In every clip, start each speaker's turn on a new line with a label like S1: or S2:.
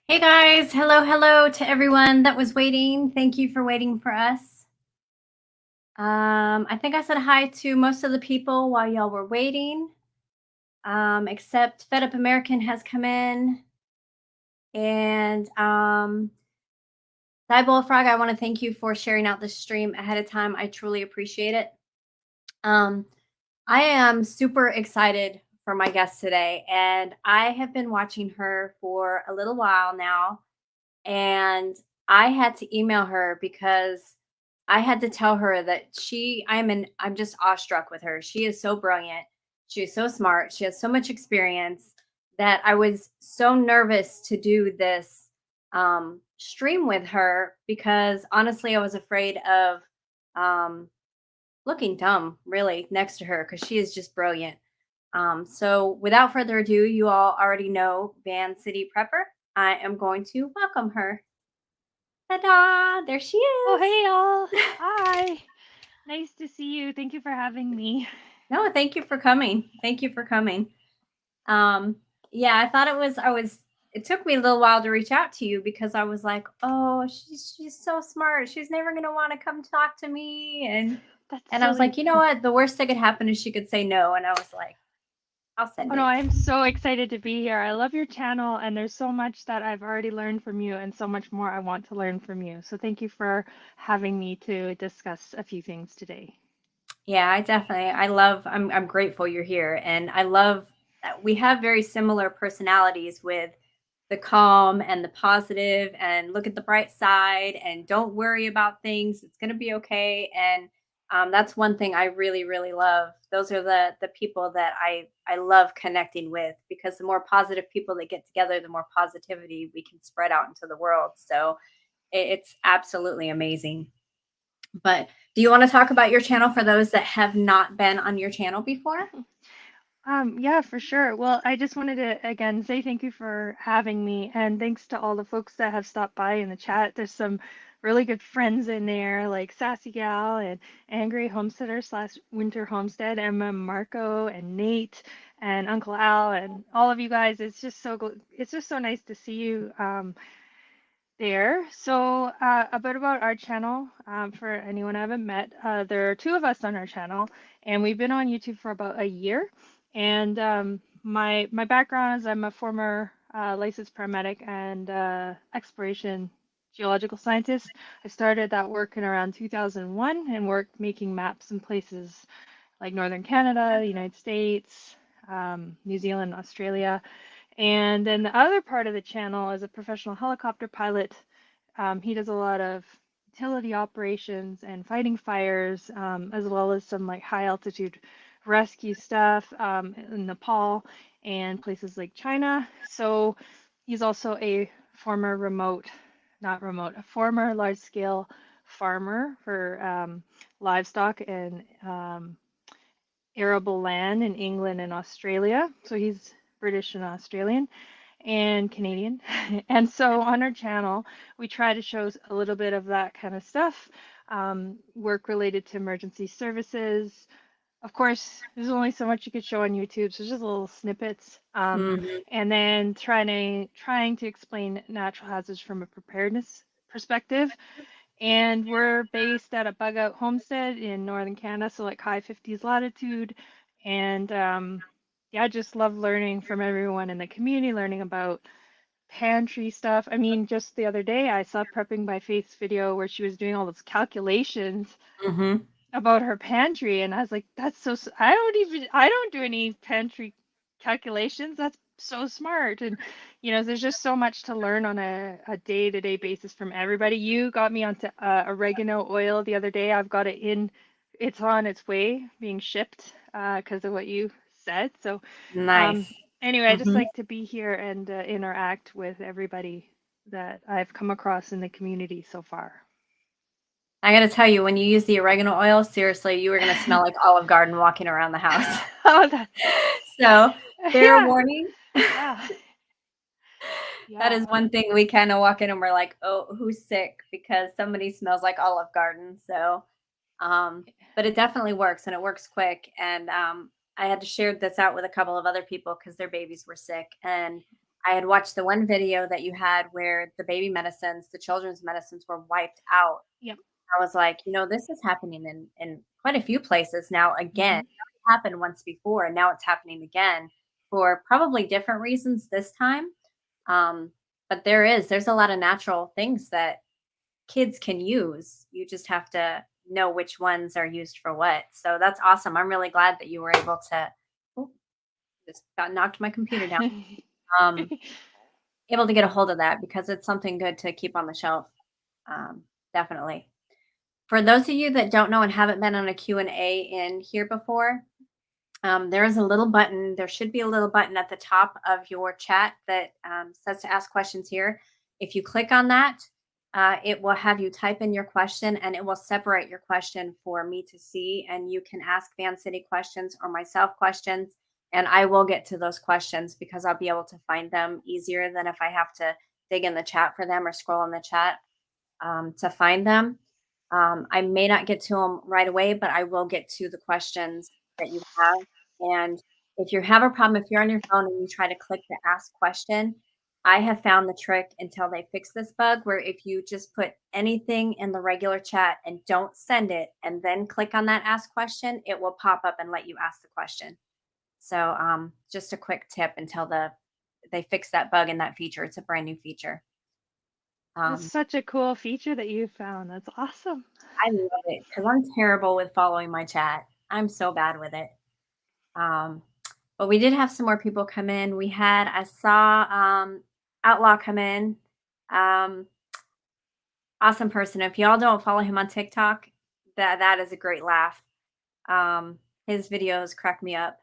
S1: Hey guys, hello to everyone that was waiting. Thank you for waiting for us. I think I said hi to most of the people while y'all were waiting, except Fed Up American has come in. And Dieball Frog, I want to thank you for sharing out the stream ahead of time. I truly appreciate it. Um, I am super excited for my guest today, and I have been watching her for a little while now. And I had to email her because I had to tell her that I'm just awestruck with her. She is so brilliant. She is so smart. She has so much experience that I was so nervous to do this stream with her because honestly, I was afraid of um, looking dumb really next to her because she is just brilliant. So without further ado, you all already know Vancity Prepper. I am going to welcome her. Ta-da! There she
S2: Oh,
S1: is.
S2: hey, all. Hi. Nice to see you. Thank you for having me.
S1: No, thank you for coming. Thank you for coming. Um, yeah, I thought it took me a little while to reach out to you because I was like, oh, she's so smart. She's never gonna want to come talk to me.
S2: That's
S1: And I was
S2: silly.
S1: like, you know what? The worst that could happen is she could say no. And I was like, I'll
S2: Oh,
S1: send
S2: no,
S1: it.
S2: I'm so excited to be here. I love your channel, and there's so much that I've already learned from you, and so much more I want to learn from you. So, thank you for having me to discuss a few things today.
S1: Yeah, I'm grateful you're here. And I love that we have very similar personalities with the calm and the positive and look at the bright side and don't worry about things. It's going to be okay. And that's one thing I really, really love. Those are the people that I love connecting with because the more positive people that get together, the more positivity we can spread out into the world. So it's absolutely amazing. But do you want to talk about your channel for those that have not been on your channel before?
S2: Yeah, for sure. Well, I just wanted to again say thank you for having me, and thanks to all the folks that have stopped by in the chat. There's some really good friends in there, like Sassy Gal and Angry Homesteader slash Winter Homestead, Emma, Marco, and Nate, and Uncle Al, and all of you guys. It's just so nice to see you there. So a bit about our channel for anyone I haven't met. There are two of us on our channel, and we've been on YouTube for about a year. And my background is I'm a former licensed paramedic and exploration geological scientist. I started that work in around 2001 and worked making maps in places like Northern Canada, the United States, New Zealand, Australia. And then the other part of the channel is a professional helicopter pilot. He does a lot of utility operations and fighting fires, as well as some like high altitude rescue stuff in Nepal and places like China. So he's also a former a former large scale farmer for livestock and arable land in England and Australia. So he's British and Australian and Canadian. And so on our channel, we try to show a little bit of that kind of stuff, work related to emergency services. Of course, there's only so much you could show on YouTube, so just little snippets.
S1: Hmm.
S2: And then trying to explain natural hazards from a preparedness perspective. And we're based at a bug out homestead in northern Canada, so like high 50s latitude. And yeah, I just love learning from everyone in the community, learning about pantry stuff. I mean, just the other day, I saw Prepping by Faith's video where she was doing all those calculations
S1: Hmm.
S2: about her pantry, and I was like, that's so, I don't do any pantry calculations. That's so smart. And, there's just so much to learn on a day-to-day basis from everybody. You got me onto oregano oil the other day. I've got it it's on its way being shipped because of what you said. So, um,
S1: Nice.
S2: anyway, I just
S1: Hmm.
S2: like to be here and interact with everybody that I've come across in the community so far.
S1: I got to tell you, when you use the oregano oil, seriously, you are going to smell like Olive Garden walking around the house.
S2: Oh, that,
S1: So, fair
S2: yeah.
S1: warning.
S2: Yeah.
S1: That
S2: Yeah.
S1: is one thing we kind of walk in and we're like, oh, who's sick? Because somebody smells like Olive Garden. So, um, but it definitely works and it works quick. And I had to share this out with a couple of other people because their babies were sick. And I had watched the one video that you had where the baby medicines, the children's medicines were wiped out.
S2: Yep.
S1: I was like, this is happening in quite a few places now again.
S2: Hmm.
S1: It happened once before and now it's happening again for probably different reasons this time. Um, but there's a lot of natural things that kids can use. You just have to know which ones are used for what. So that's awesome. I'm really glad that you were able to. Oh, just got knocked my computer down. Um, able to get a hold of that because it's something good to keep on the shelf. Um, Definitely. For those of you that don't know and haven't been on a Q&A in here before, there is a little button. There should be a little button at the top of your chat that says to ask questions here. If you click on that, it will have you type in your question and it will separate your question for me to see. And you can ask Vancity questions or myself questions. And I will get to those questions because I'll be able to find them easier than if I have to dig in the chat for them or scroll in the chat to find them. I may not get to them right away, but I will get to the questions that you have. And if you have a problem, if you're on your phone and you try to click the ask question, I have found the trick until they fix this bug where if you just put anything in the regular chat and don't send it and then click on that ask question, it will pop up and let you ask the question. So just a quick tip until they fix that bug in that feature. It's a brand new feature.
S2: That's
S1: Um,
S2: such a cool feature that you found. That's awesome.
S1: I love it because I'm terrible with following my chat. I'm so bad with it. Um, but we did have some more people come in. I saw Outlaw come in. Um, awesome person. If y'all don't follow him on TikTok, that is a great laugh. His videos crack me up.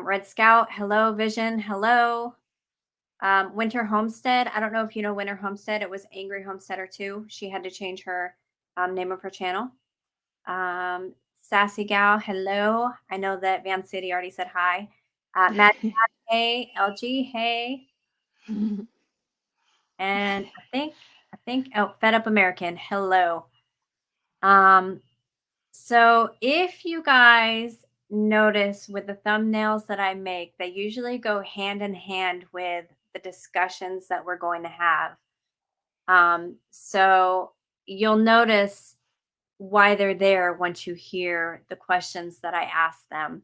S1: Red Scout, hello. Vision, hello. Winter Homestead. I don't know if you know Winter Homestead. It was Angry Homesteader too. She had to change her name of her channel. Sassy Gal, hello. I know that Van City already said hi. Matt, hey. LG, hey. And oh, Fed Up American, hello. Um, so if you guys notice with the thumbnails that I make, they usually go hand in hand with the discussions that we're going to have. So you'll notice why they're there once you hear the questions that I ask them.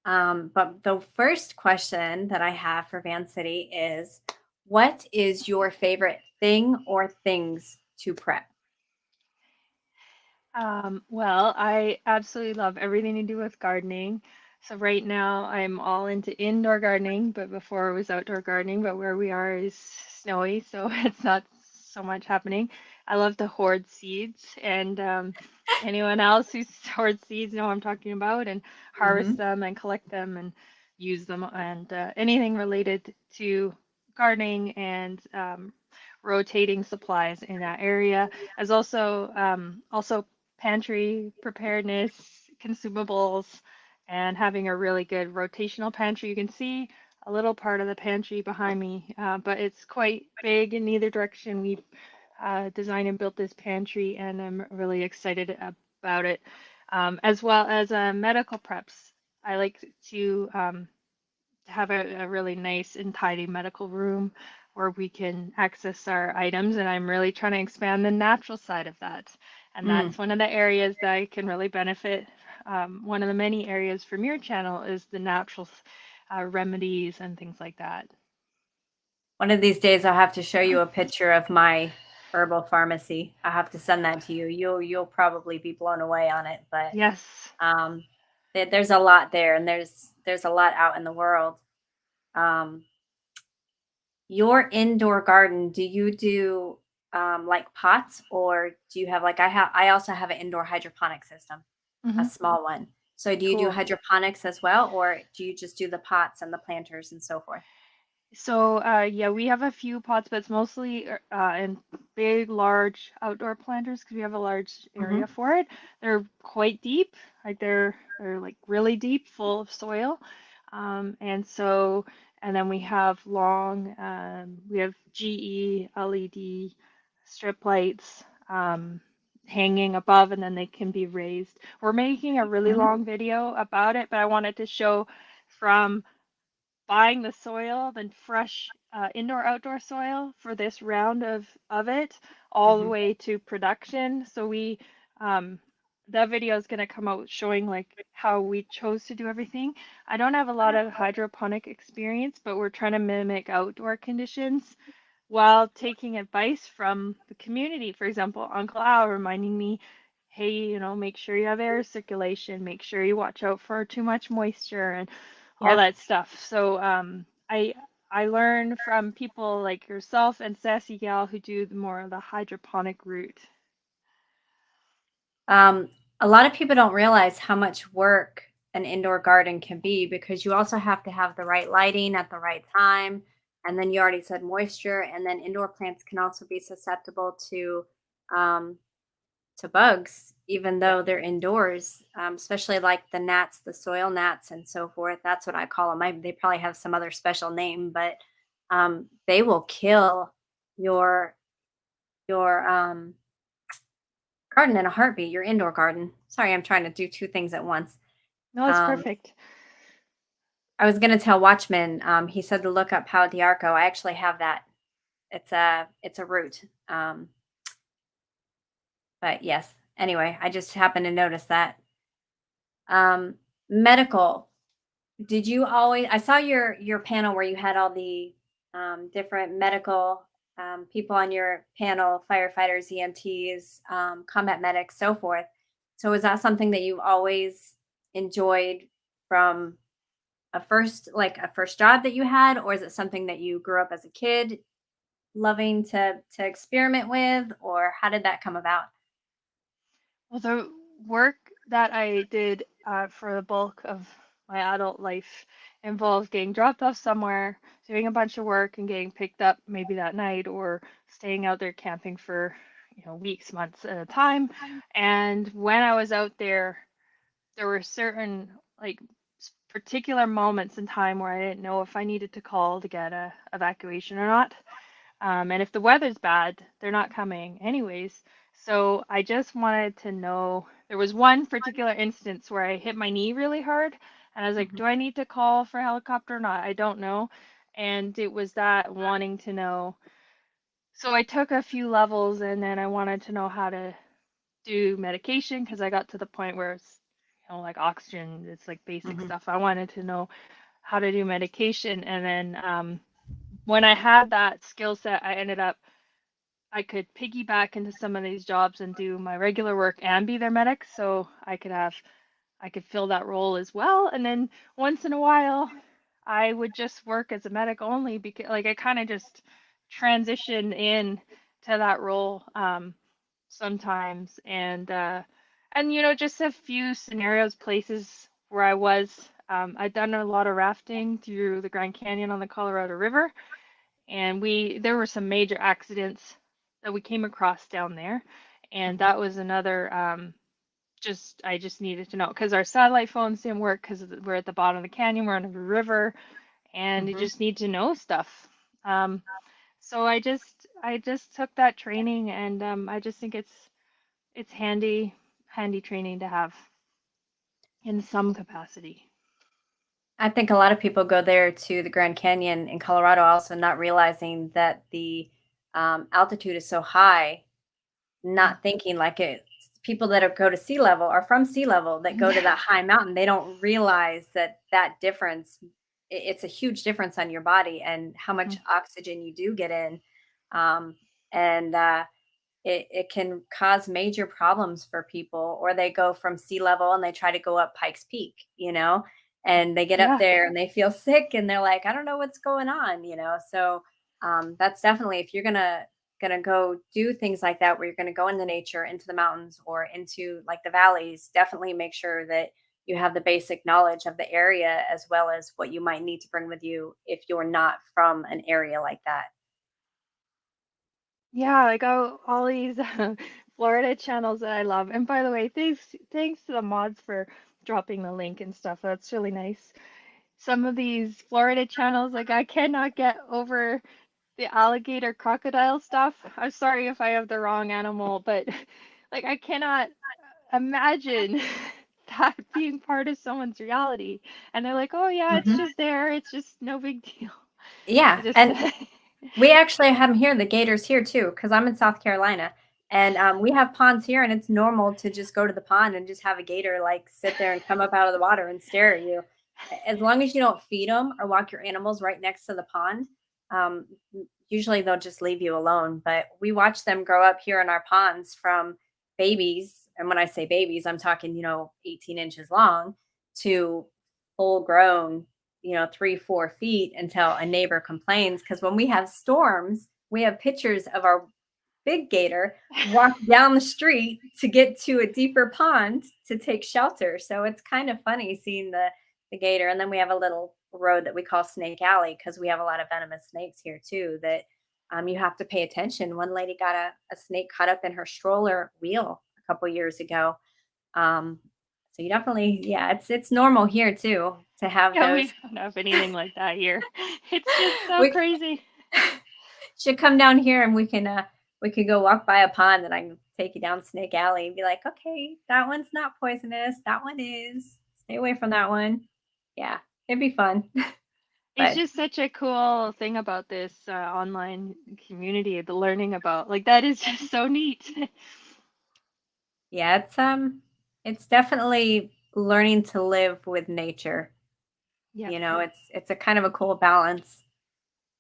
S1: But the first question that I have for Vancity is, what is your favorite thing or things to prep?
S2: Well, I absolutely love everything to do with gardening. So right now I'm all into indoor gardening, but before it was outdoor gardening, but where we are is snowy, so it's not so much happening. I love to hoard seeds, and anyone else who hoards seeds know what I'm talking about, and harvest
S1: Hmm.
S2: them and collect them and use them, and anything related to gardening and rotating supplies in that area, as also pantry preparedness, consumables, and having a really good rotational pantry. You can see a little part of the pantry behind me, but it's quite big in either direction. We designed and built this pantry, and I'm really excited about it. As well as medical preps. I like to have a really nice and tidy medical room where we can access our items. And I'm really trying to expand the natural side of that. And
S1: Mm.
S2: that's one of the areas that I can really benefit. One of the many areas from your channel is the natural remedies and things like that.
S1: One of these days, I'll have to show you a picture of my herbal pharmacy. I'll have to send that to you. You'll probably be blown away on it, but
S2: Yes.
S1: um, there's a lot there, and there's a lot out in the world. Um, Your indoor garden, do you do, like, pots, or do you have I also have an indoor hydroponic system, a
S2: Hmm.
S1: small one. So do you do
S2: Cool.
S1: hydroponics as well, or do you just do the pots and the planters and so forth?
S2: So, yeah, we have a few pots, but it's mostly in big, large outdoor planters because we have a large area
S1: Mhm.
S2: for it. They're quite deep, like they're like really deep, full of soil. And so, and then we have we have GE LED strip lights hanging above, and then they can be raised. We're making a really
S1: Mhm.
S2: long video about it, but I wanted to show from buying the soil, then fresh indoor outdoor soil for this round of it, all the
S1: Hmm.
S2: way to production. So we that video is going to come out showing like how we chose to do everything. I don't have a lot of hydroponic experience, but we're trying to mimic outdoor conditions while taking advice from the community. For example, Uncle Al reminding me, hey, make sure you have air circulation, make sure you watch out for too much moisture and all
S1: Yeah.
S2: that stuff. So I learn from people like yourself and Sassy Gal who do the more of the hydroponic route.
S1: Um, a lot of people don't realize how much work an indoor garden can be because you also have to have the right lighting at the right time. And then you already said moisture, and then indoor plants can also be susceptible um, to bugs, even
S2: Yeah.
S1: though they're indoors, especially like the gnats, the soil gnats, and so forth. That's what I call them. They probably have some other special name, but they will kill your your garden in a heartbeat. Your indoor garden. Sorry, I'm trying to do two things at once.
S2: No, it's
S1: Um,
S2: perfect.
S1: I was going to tell Watchman. He said to look up Palo d'Arco. I actually have that. It's a root. But yes. Anyway, I just happened to notice that. Medical. Did you always I saw your panel where you had all the, different medical, people on your panel, firefighters, EMTs, combat medics, so forth. So is that something that you've always enjoyed from a first job that you had, or is it something that you grew up as a kid loving to experiment with, or how did that come about?
S2: Well, the work that I did for the bulk of my adult life involved getting dropped off somewhere, doing a bunch of work, and getting picked up maybe that night, or staying out there camping for, weeks, months at a time. And when I was out there, there were certain like particular moments in time where I didn't know if I needed to call to get a evacuation or not. And if the weather's bad, they're not coming anyways. So I just wanted to know. There was one particular instance where I hit my knee really hard, and I was like,
S1: Mhm,
S2: do I need to call for a helicopter or not? I don't know. And it was that wanting to know. So I took a few levels, and then I wanted to know how to do medication because I got to the point where it's, like oxygen, it's like basic
S1: mhm,
S2: stuff. I wanted to know how to do medication. And then when I had that skill set, I could piggyback into some of these jobs and do my regular work and be their medic. So I could fill that role as well. And then once in a while, I would just work as a medic only because like I kind of just transition in to that role sometimes. And just a few scenarios, places where I was. I'd done a lot of rafting through the Grand Canyon on the Colorado River, and there were some major accidents that we came across down there, and
S1: mhm,
S2: that was another just I just needed to know because our satellite phones didn't work because we're at the bottom of the canyon, we're on a river, and you
S1: mhm.
S2: just need to know stuff. Um, so I just took that training, and I just think it's handy training to have in some capacity.
S1: I think a lot of people go there to the Grand Canyon in Colorado also not realizing that the, altitude is so high,
S2: Mm.
S1: not thinking like it people that go to sea level are from sea level that go to
S2: Yeah.
S1: that high mountain, they don't realize that difference, it's a huge difference on your body and how much
S2: Mm.
S1: oxygen you do get in, and it can cause major problems for people, or they go from sea level and they try to go up Pikes Peak, and they get up
S2: Yeah.
S1: there and they feel sick and they're like, I don't know what's going on. So that's definitely, if you're gonna go do things like that where you're gonna go into nature, into the mountains or into like the valleys, definitely make sure that you have the basic knowledge of the area as well as what you might need to bring with you if you're not from an area like that.
S2: Yeah, like all these Florida channels that I love. And by the way, thanks to the mods for dropping the link and stuff. That's really nice. Some of these Florida channels, like I cannot get over the alligator crocodile stuff. I'm sorry if I have the wrong animal, but like I cannot imagine that being part of someone's reality. And they're like, oh, yeah, it's
S1: Mhm.
S2: just there. It's just no big deal. I
S1: Yeah,
S2: just,
S1: and we actually have them here, the gators here too, because I'm in South Carolina, and, we have ponds here, and it's normal to just go to the pond and just have a gator, like, sit there and come up out of the water and stare at you. A as long as you don't feed them or walk your animals right next to the pond, usually they'll just leave you alone, but we watch them grow up here in our ponds from babies, and when I say babies, I'm talking, 18 inches long to full grown, 3, 4 feet until a neighbor complains. Because when we have storms, we have pictures of our big gator walk down the street to get to a deeper pond to take shelter. So it's kind of funny seeing the gator. And then we have a little road that we call Snake Alley because we have a lot of venomous snakes here too that you have to pay attention. One lady got a snake caught up in her stroller wheel a couple years ago. Um, so you definitely, yeah, it's normal here too to have
S2: yeah, we
S1: those.
S2: don't have anything like that here. It's just so
S1: We
S2: crazy.
S1: should come down here and we could go walk by a pond and I can take you down Snake Alley and be like, okay, that one's not poisonous. That one is. Stay away from that one. Yeah, it'd be fun.
S2: It's
S1: But
S2: just such a cool thing about this online community, the learning about like that is just so neat.
S1: yeah, it's definitely learning to live with nature.
S2: Yep,
S1: It's a kind of a cool balance.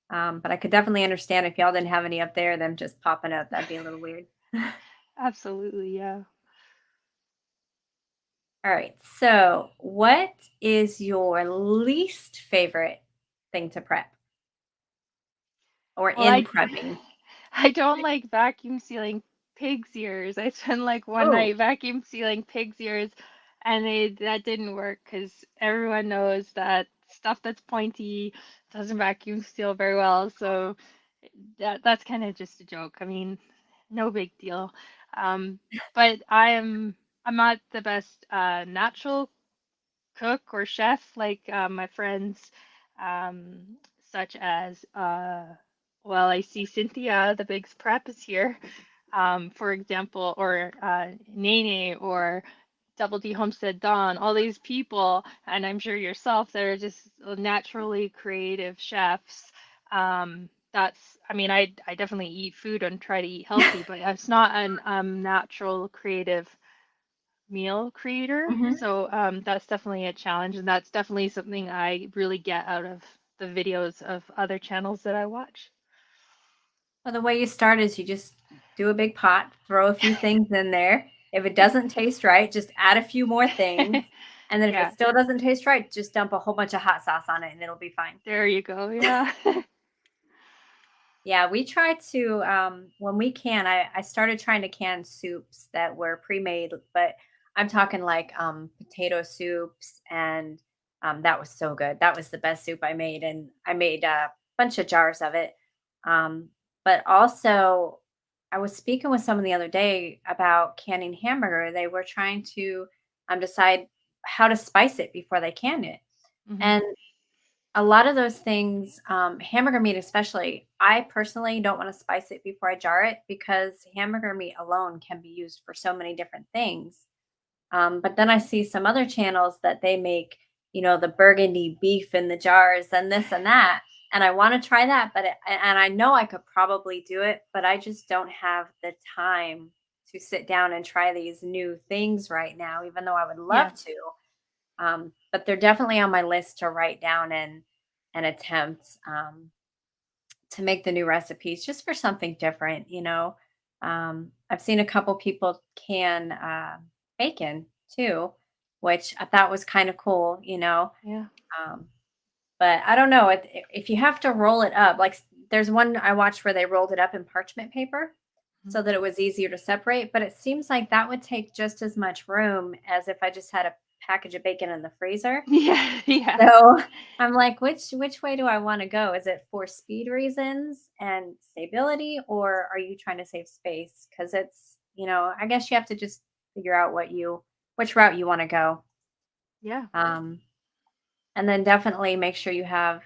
S1: But I could definitely understand if y'all didn't have any up there, them just popping up. That'd be a little weird.
S2: absolutely, yeah.
S1: All right. So, what is your least favorite thing to prep or
S2: Well,
S1: in prepping?
S2: I don't like vacuum sealing pig's ears. I spent like one
S1: Oh,
S2: night vacuum sealing pig's ears, and that didn't work because everyone knows that stuff that's pointy doesn't vacuum seal very well. So that's kind of just a joke. I mean, no big deal. Um, but I'm not the best natural cook or chef like my friends, um, such as well, I see Cynthia, the Big's Prep is here, for example, or Nene or Double D Homestead Dawn, all these people, and I'm sure yourself, that are just naturally creative chefs. I mean, I definitely eat food and try to eat healthy, but it's not an natural creative meal creator.
S1: hmm.
S2: So that's definitely a challenge, and that's definitely something I really get out of the videos of other channels that I watch.
S1: Well, the way you start is you just do a big pot, throw a few things in there. If it doesn't taste right, just add a few more things. And then if it
S2: Yeah,
S1: still doesn't taste right, just dump a whole bunch of hot sauce on it and it'll be fine.
S2: there you go. Yeah.
S1: Yeah, we try to when we can. I started trying to can soups that were pre-made, but I'm talking like potato soups, and that was so good. That was the best soup I made, and I made a bunch of jars of it. Um, but also, I was speaking with someone the other day about canning hamburger. They were trying to decide how to spice it before they can it,
S2: Hmm.
S1: and a lot of those things, hamburger meat especially, I personally don't want to spice it before I jar it because hamburger meat alone can be used for so many different things. But then I see some other channels that they make, the burgundy beef in the jars and this and that. And I want to try that, and I know I could probably do it, but I just don't have the time to sit down and try these new things right now, even though I would
S2: Yeah.
S1: love to. But they're definitely on my list to write down and attempt to make the new recipes just for something different. I've seen a couple people can bacon too, which I thought was kind of cool.
S2: Yeah.
S1: Um, but I don't know if you have to roll it up. Like there's one I watched where they rolled it up in parchment paper
S2: Mhm.
S1: so that it was easier to separate. But it seems like that would take just as much room as if I just had a package of bacon in the freezer.
S2: Yeah. Yeah.
S1: So I'm like, which way do I want to go? Is it for speed reasons and stability, or are you trying to save space? Because I guess you have to just figure out which route you want to go.
S2: Yeah.
S1: Um, and then definitely make sure you have.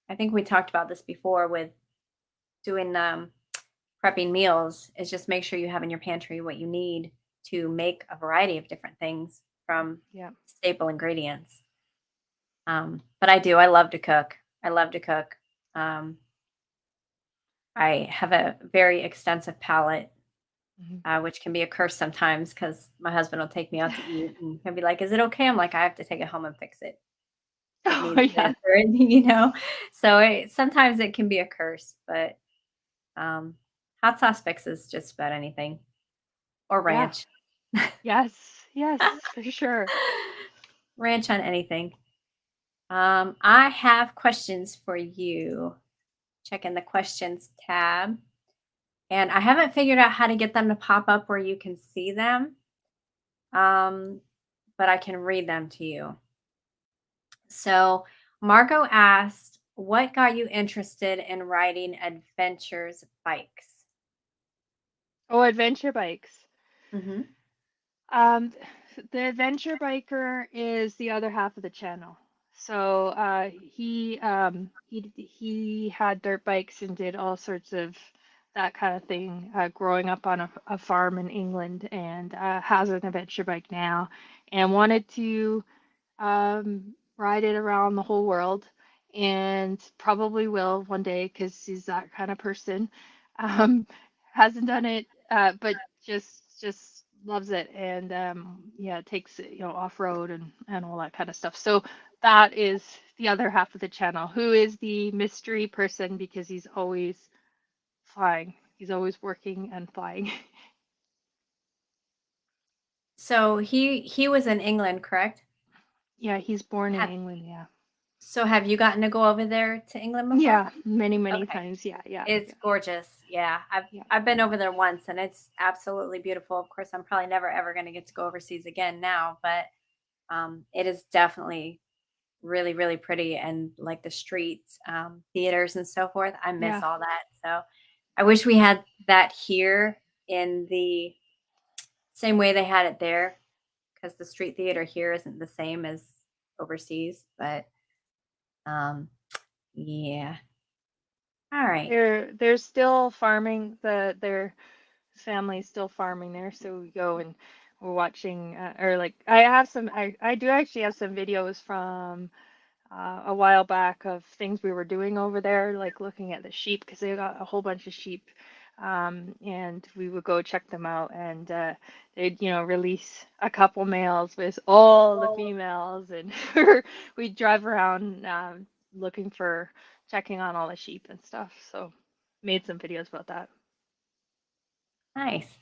S1: I think we talked about this before with doing prepping meals. Is just make sure you have in your pantry what you need to make a variety of different things. from
S2: Yeah.
S1: staple ingredients. But I love to cook. I love to cook. Um, I have a very extensive palate,
S2: Mhm.
S1: which can be a curse sometimes because my husband will take me out to eat and he'll be like, "Is it okay?" I'm like, "I have to take it home and fix it. It
S2: Oh
S1: needs
S2: yeah.
S1: cancer," you know. So sometimes it can be a curse, but um, hot sauce fixes just about anything, or
S2: Yeah.
S1: ranch,
S2: Yes. Yes, for sure.
S1: ranch on anything. I have questions for you. Check in the questions tab. And I haven't figured out how to get them to pop up where you can see them, um, but I can read them to you. So, Margot asked, "What got you interested in riding adventures bikes?"
S2: Oh, adventure bikes.
S1: Hmm.
S2: Um, the adventure biker is the other half of the channel. So he had dirt bikes and did all sorts of that kind of thing growing up on a farm in England, and has an adventure bike now, and wanted to ride it around the whole world, and probably will one day because he's that kind of person. Um, hasn't done it, but just loves it, and yeah, takes it, off road and all that kind of stuff. So that is the other half of the channel, who is the mystery person because he's always flying. He's always working and flying.
S1: So he was in England, correct?
S2: Yeah, he's born in
S1: Have,
S2: England. Yeah.
S1: so have you gotten to go over there to England before?
S2: Yeah, many
S1: Okay.
S2: times. Yeah, yeah,
S1: It's
S2: yeah,
S1: gorgeous. Yeah.
S2: yeah,
S1: I've been over there once and it's absolutely beautiful. Of course, I'm probably never ever going to get to go overseas again now, but it is definitely really, really pretty, and like the streets, theaters and so forth. I miss
S2: yeah.
S1: all that. So I wish we had that here in the same way they had it there, because the street theater here isn't the same as overseas. But um, yeah. All right.
S2: They're still farming. Their family's still farming there, so we go and we're watching, or like I have some. I do actually have some videos from a while back of things we were doing over there, like looking at the sheep because they got a whole bunch of sheep, and we would go check them out, and they'd release a couple males with all the females, and we'd drive around looking for checking on all the sheep and stuff. So made some videos about that.
S1: Nice.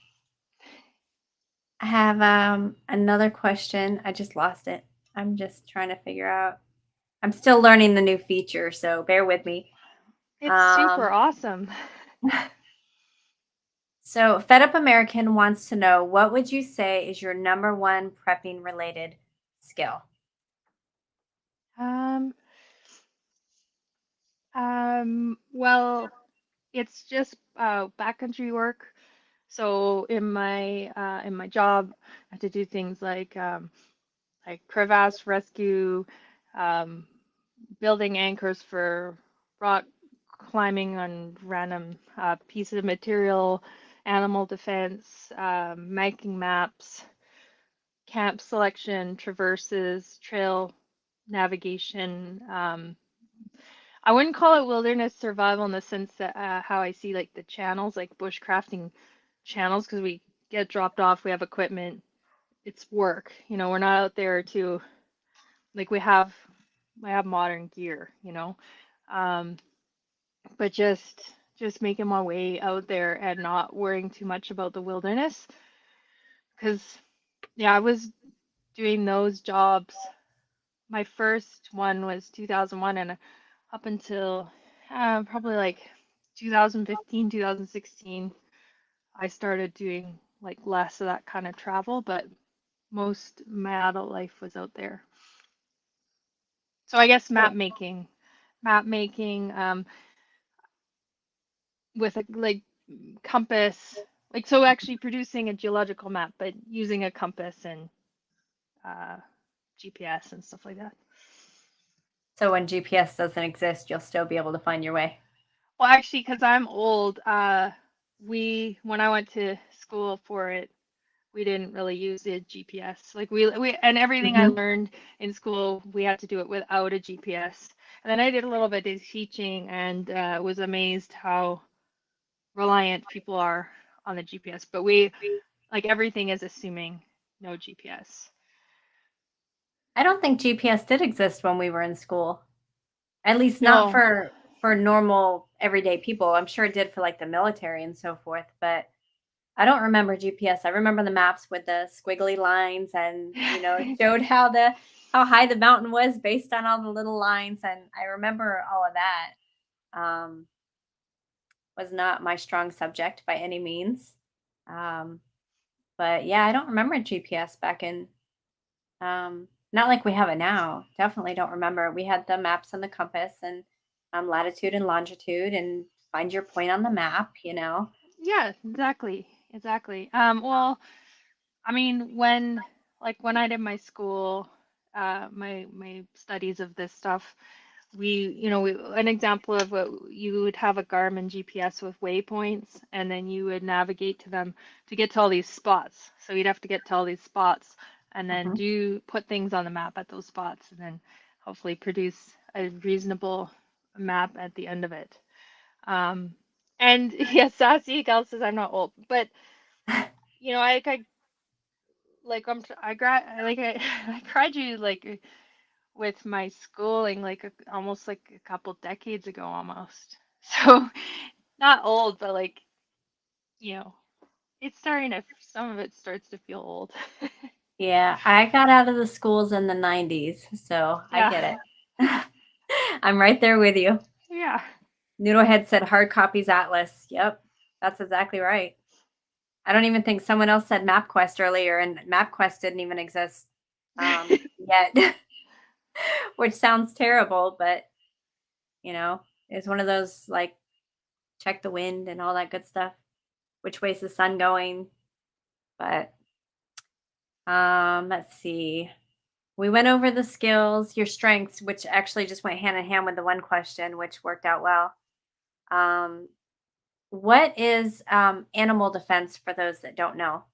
S1: I have another question. I just lost it. I'm just trying to figure out. I'm still learning the new feature, so bear with me.
S2: It's super
S1: Um,
S2: awesome.
S1: so Fed Up American wants to know, what would you say is your number one prepping related skill?
S2: Um, well, it's just backcountry work. So in my job, I have to do things like crevasse rescue, um, building anchors for rock climbing on random pieces of material, animal defense, making maps, camp selection, traverses, trail navigation. I wouldn't call it wilderness survival in the sense that how I see like the channels, like bushcrafting channels, because we get dropped off, we have equipment, it's work. We're not out there to like we have modern gear, um, but just making my way out there and not worrying too much about the wilderness, because yeah, I was doing those jobs. My first one was 2001, and up until probably like 2015, 2016, I started doing like less of that kind of travel, but most my adult life was out there. So I guess
S1: So,
S2: map making with a like compass, like so actually producing a geological map, but using a compass and uh, GPS and stuff like that.
S1: so when GPS doesn't exist, you'll still be able to find your way.
S2: Well, actually, because I'm old, when I went to school for it, we didn't really use the GPS. Like we and everything I
S1: Mhm.
S2: learned in school, we had to do it without a GPS. And then I did a little bit of teaching and was amazed how reliant people are on the GPS. But we like everything is assuming no GPS.
S1: I don't think GPS did exist when we were in school. At least not
S2: No.
S1: for normal everyday people. I'm sure it did for like the military and so forth, but I don't remember GPS. I remember the maps with the squiggly lines and, it showed how high the mountain was based on all the little lines, and I remember all of that. Um, was not my strong subject by any means. Um, but yeah, I don't remember GPS back in not like we have it now. Definitely don't remember. We had the maps and the compass and latitude and longitude and find your point on the map.
S2: Yeah, exactly. Exactly. Well, I mean, when I did my school, my studies of this stuff, an example of what you would have a Garmin GPS with waypoints, and then you would navigate to them to get to all these spots. So you'd have to get to all these spots and then
S1: Mhm.
S2: put things on the map at those spots, and then hopefully produce a reasonable map at the end of it. Um, and yes, Sassy Gal says I'm not old, but I like I grad like I, I graduated like with my schooling like almost like a couple decades ago almost. So not old, but like, you know, it's starting to some of it starts to feel old.
S1: Yeah, I got out of the schools in the 90s, so I
S2: Yeah.
S1: get it. I'm right there with you.
S2: Yeah.
S1: Noodlehead said hard copies atlas. Yep, that's exactly right. I don't even think someone else said MapQuest earlier, and MapQuest didn't even exist yet, which sounds terrible, but it's one of those like check the wind and all that good stuff. Which way's the sun going? But let's see. We went over the skills, your strengths, which actually just went hand in hand with the one question, which worked out well. Um, what is animal defense for those that don't know?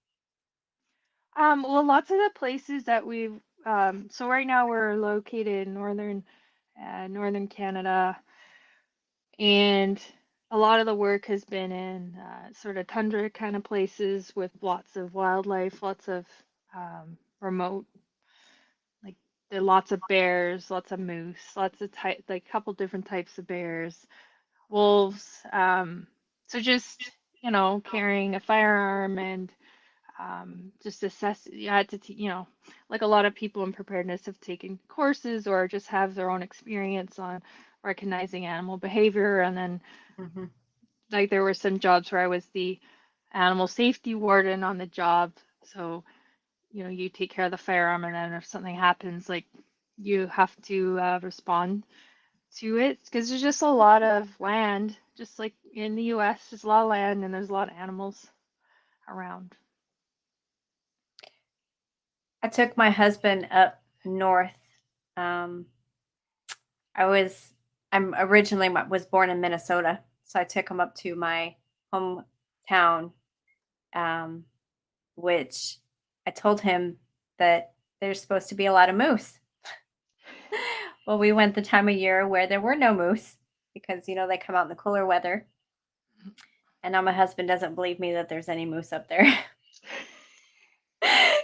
S2: Well, lots of the places that we've so right now we're located in northern Canada, and a lot of the work has been in sort of tundra kind of places with lots of wildlife, lots of remote, like there are lots of bears, lots of moose, lots of like couple different types of bears, wolves. So just carrying a firearm and just assess. You had to, like a lot of people in preparedness have taken courses or just have their own experience on recognizing animal behavior, and then
S1: Hmm.
S2: like there were some jobs where I was the animal safety warden on the job. So, you take care of the firearm, and then if something happens, like you have to respond to it because there's just a lot of land, just like in the US, there's a lot of land and there's a lot of animals around.
S1: I took my husband up north. Um, I was I'm originally was born in Minnesota, so I took him up to my hometown, um, which I told him that there's supposed to be a lot of moose. Well, we went the time of year where there were no moose because they come out in the cooler weather, and now my husband doesn't believe me that there's any moose up there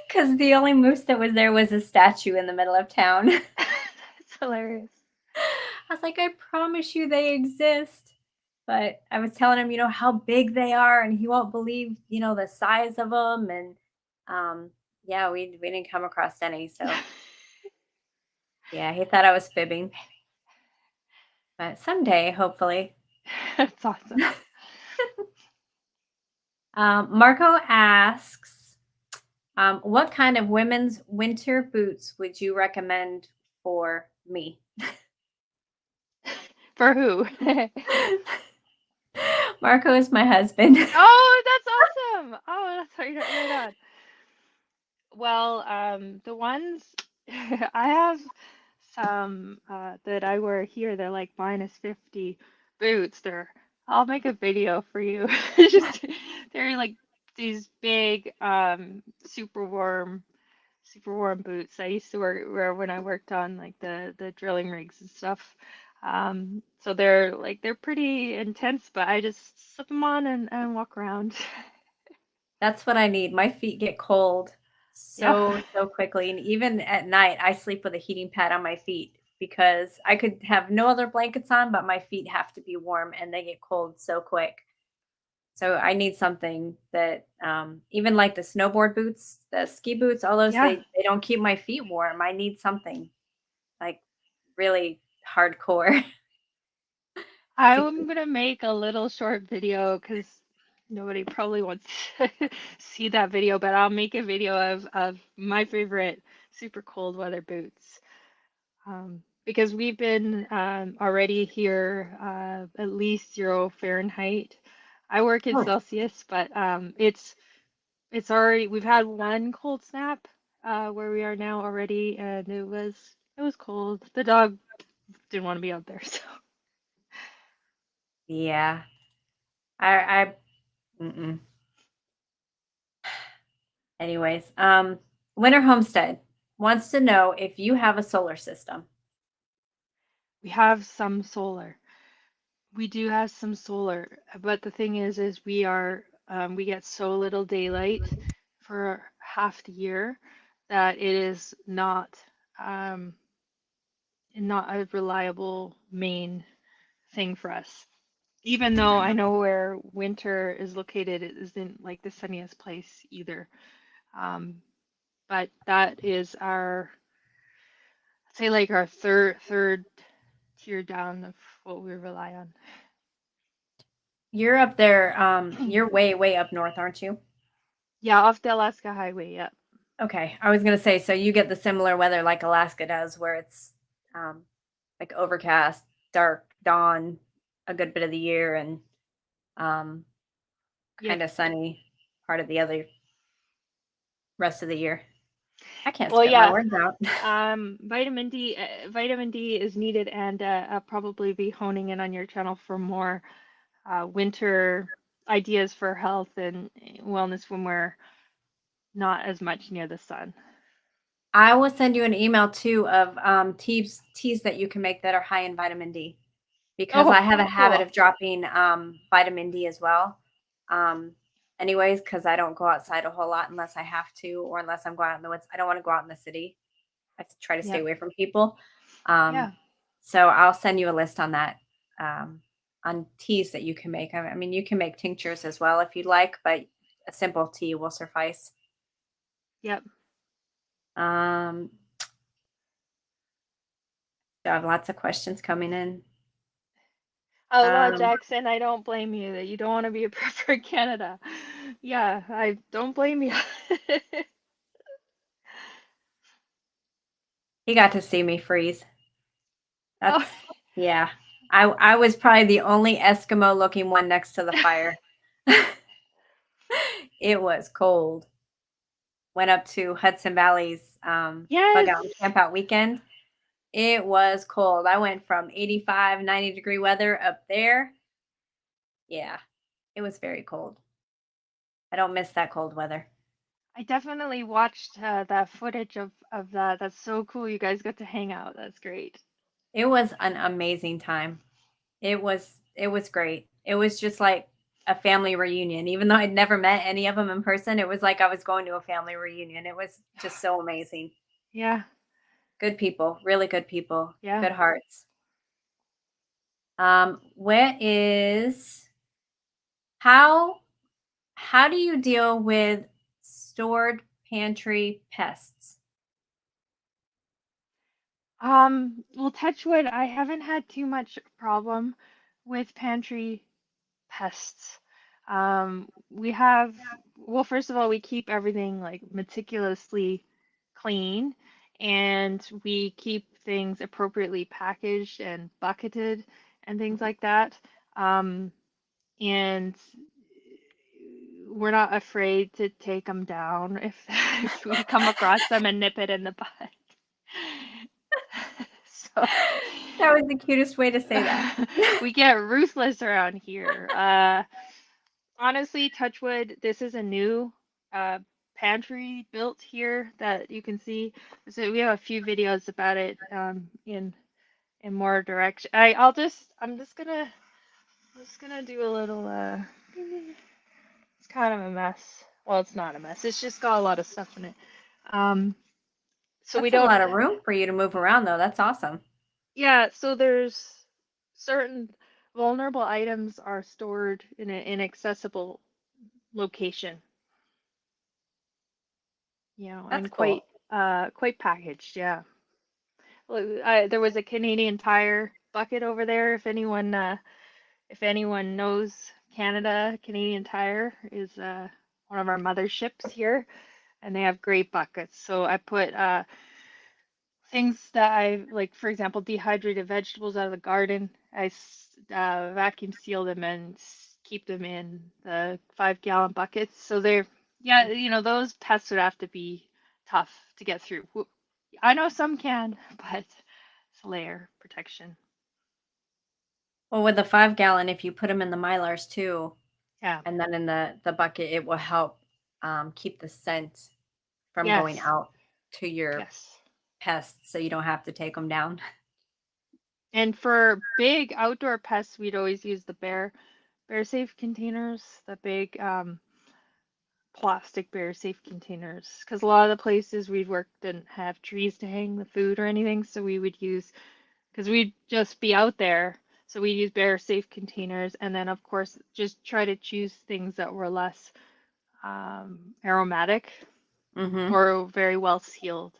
S1: because the only moose that was there was a statue in the middle of town.
S2: It's hilarious.
S1: I was like, I promise you they exist. But I was telling him, how big they are, and he won't believe, the size of them. And yeah, we didn't come across any. So yeah, he thought I was fibbing. But someday, hopefully.
S2: It's awesome.
S1: Marco asks, what kind of women's winter boots would you recommend for me?
S2: For who?
S1: Marco is my husband.
S2: Oh, that's awesome. Oh, that's right on. Well, the ones I have some that I wear here, they're like -50 boots. I'll make a video for you. Just they're like these big super warm boots I used to wear when I worked on like the drilling rigs and stuff. So they're pretty intense, but I just slip them on and walk around.
S1: That's what I need. My feet get cold
S2: Yep.
S1: so quickly, and even at night, I sleep with a heating pad on my feet because I could have no other blankets on, but my feet have to be warm and they get cold so quick. So I need something that, even like the snowboard boots, the ski boots, all those,
S2: Yeah.
S1: they don't keep my feet warm. I need something like really hardcore to
S2: I'm
S1: keep.
S2: gonna make a little short video because nobody probably wants to see that video, but I'll make a video of my favorite super cold weather boots. Because we've been already here at least 0 Fahrenheit. I work in
S1: Oh,
S2: Celsius, but it's already we've had one cold snap where we are now already, and it was cold. The dog didn't want to be out there, so.
S1: yeah. I mm-mm. Anyways, Winter Homestead wants to know if you have a solar system.
S2: We have some solar. We do have some solar, but the thing is we get so little daylight for half the year that it is um, not a reliable main thing for us. Even though I know where winter is located, it isn't like the sunniest place either. Um, but that is I'd say like our third tier down of what we rely on.
S1: You're up there, you're way up north, aren't you?
S2: Yeah, off the Alaska Highway. Yeah.
S1: Okay, I was gonna say, so you get the similar weather like Alaska does, where it's um, like overcast, dark, dawn, a good bit of the year, and um,
S2: Yep.
S1: kind of sunny part of the other rest of the year. I can't
S2: Well,
S1: spit my
S2: yeah.
S1: words out.
S2: Vitamin D is needed, and I'll probably be honing in on your channel for more winter ideas for health and wellness when we're not as much near the sun.
S1: I will send you an email too of teas that you can make that are high in vitamin D because I
S2: Oh,
S1: have a habit
S2: cool.
S1: of dropping vitamin D as well. Um, anyways, because I don't go outside a whole lot unless I have to or unless I'm going out in the woods. I don't want to go out in the city. I try to stay
S2: Yep.
S1: away from people. Um,
S2: Yeah.
S1: so I'll send you a list on that, on teas that you can make. I mean, you can make tinctures as well if you'd like, but a simple tea will suffice.
S2: Yep.
S1: Um, I have lots of questions coming in.
S2: Oh, well,
S1: Um,
S2: Jackson, I don't blame you that you don't want to be a prepper in Canada. Yeah, I don't blame you.
S1: he got to see me freeze.
S2: Oh,
S1: That's yeah. I was probably the only Eskimo looking one next to the fire. It was cold. Went up to Hudson Valley's bug
S2: yes.
S1: out and camp out weekend. It was cold. I went from 85, 90-degree weather up there. Yeah, it was very cold. I don't miss that cold weather.
S2: I definitely watched that footage of that. That's so cool. You guys got to hang out. That's great.
S1: It was an amazing time. It was great. It was just like a family reunion. Even though I'd never met any of them in person, it was like I was going to a family reunion. It was just so amazing.
S2: Yeah.
S1: Good people, really good people,
S2: Yeah.
S1: good hearts. What is how how do you deal with stored pantry pests?
S2: Well, touch wood, I haven't had too much problem with pantry pests. We have, well, first of all, we keep everything like meticulously clean, and we keep things appropriately packaged and bucketed and things like that. Um, and we're not afraid to take them down if if we come across them and nip it in the bud. So
S1: That was the cutest way to say that.
S2: we get ruthless around here. honestly, touch wood, this is a new uh, pantry built here that you can see. So we have a few videos about it in more direction. I'm just gonna do a little it's kind of a mess. Well, it's not a mess. It's just got a lot of stuff in it. Um, so we
S1: That's a
S2: don't,
S1: lot of room for you to move around, though. That's awesome.
S2: yeah, so there's certain vulnerable items are stored in an inaccessible location,
S1: That's
S2: and
S1: cool.
S2: quite packaged, yeah. Well, there was a Canadian Tire bucket over there. If anyone knows Canada, Canadian Tire is one of our motherships here, and they have great buckets. So I put things that I like, for example, dehydrated vegetables out of the garden. Vacuum seal them and keep them in the 5 gallon buckets. So they're, yeah, those pests would have to be tough to get through. I know some can, but it's layer protection.
S1: Well, with the 5 gallon, if you put them in the Mylars too,
S2: Yeah.
S1: and then in the bucket, it will help keep the scent from going
S2: Yes.
S1: out to your
S2: Yes.
S1: pests, so you don't have to take them down.
S2: And for big outdoor pests, we'd always use the bear safe containers, the big plastic bear safe containers, because a lot of the places we'd work didn't have trees to hang the food or anything, so we would use, because we'd just be out there, so we'd use bear safe containers, and then of course just try to choose things that were less aromatic
S1: Hmm.
S2: or very well sealed.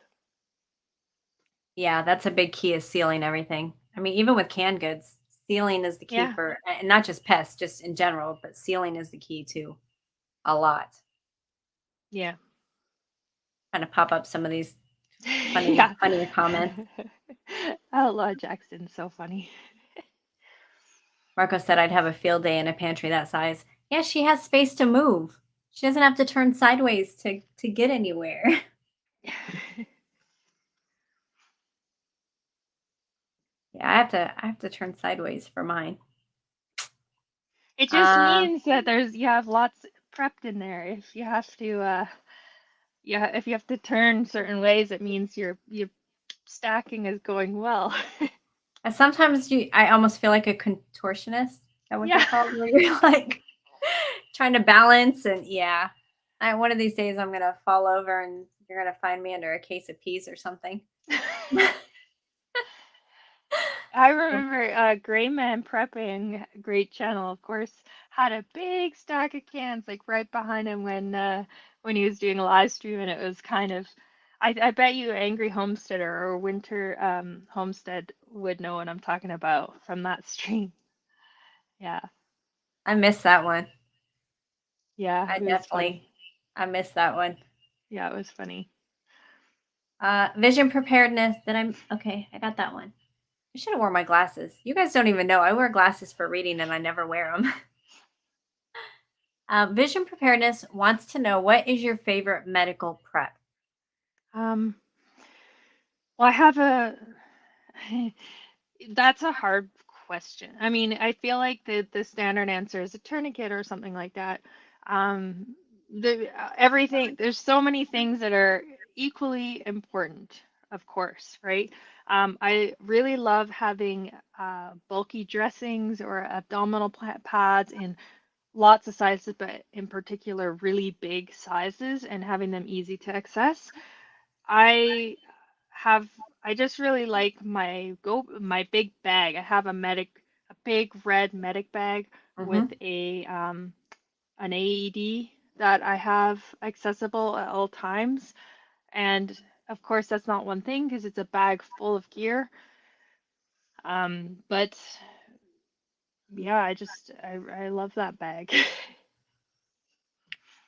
S1: Yeah, that's a big key is sealing everything. I mean, even with canned goods, sealing is the key
S2: Yeah.
S1: for, and not just pests, just in general, but sealing is the key to a lot.
S2: Yeah.
S1: Kind of pop up some of these
S2: Yeah.
S1: funny comments.
S2: Outlaw Jackson's so funny.
S1: Marco said I'd have a field day in a pantry that size. Yeah, she has space to move. She doesn't have to turn sideways to get anywhere. Yeah, I have to turn sideways for mine.
S2: It just
S1: Um,
S2: means that you have lots prepped in there. If you have to yeah, if you have to turn certain ways, it means your stacking is going well.
S1: and sometimes I almost feel like a contortionist. Is that what they're
S2: Yeah.
S1: called? Where you're like trying to balance, and yeah, one of these days I'm gonna fall over and you're gonna find me under a case of peas or something.
S2: I remember Gray Man Prepping, great channel, of course, had a big stack of cans like right behind him when he was doing a live stream, and it was kind of, I bet you Angry Homesteader or Winter Homestead would know what I'm talking about from that stream. Yeah,
S1: I miss that one.
S2: yeah,
S1: I
S2: it was funny.
S1: definitely I miss that one.
S2: Yeah, it was funny.
S1: Vision preparedness. Okay? I got that one. I should have worn my glasses. You guys don't even know I wear glasses for reading, and I never wear them. Vision preparedness wants to know what is your favorite medical prep.
S2: Um, well, I have a That's a hard question. I mean, I feel like the standard answer is a tourniquet or something like that. Everything, there's so many things that are equally important, of course, right? I really love having bulky dressings or abdominal pads in lots of sizes, but in particular, really big sizes and having them easy to access. I have I just really like my big bag. I have a big red medic bag with
S1: Hmm.
S2: a an AED that I have accessible at all times. And of course that's not one thing because it's a bag full of gear. But yeah, I love that bag.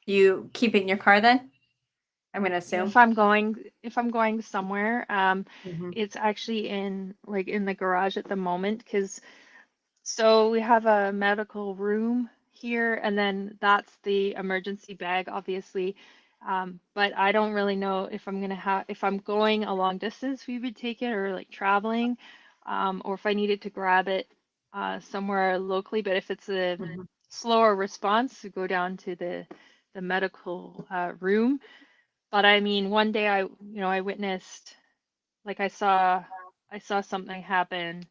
S1: You keep it in your car then? I'm gonna assume.
S2: If I'm going somewhere,
S1: Hmm.
S2: it's actually in the garage at the moment because so we have a medical room here, and then that's the emergency bag, obviously. But I don't really know if I'm going a long distance, we would take it, or like traveling, or if I needed to grab it somewhere locally. But if it's
S1: Hmm.
S2: slower response to go down to the medical room. But I mean, one day I witnessed, like I saw something happen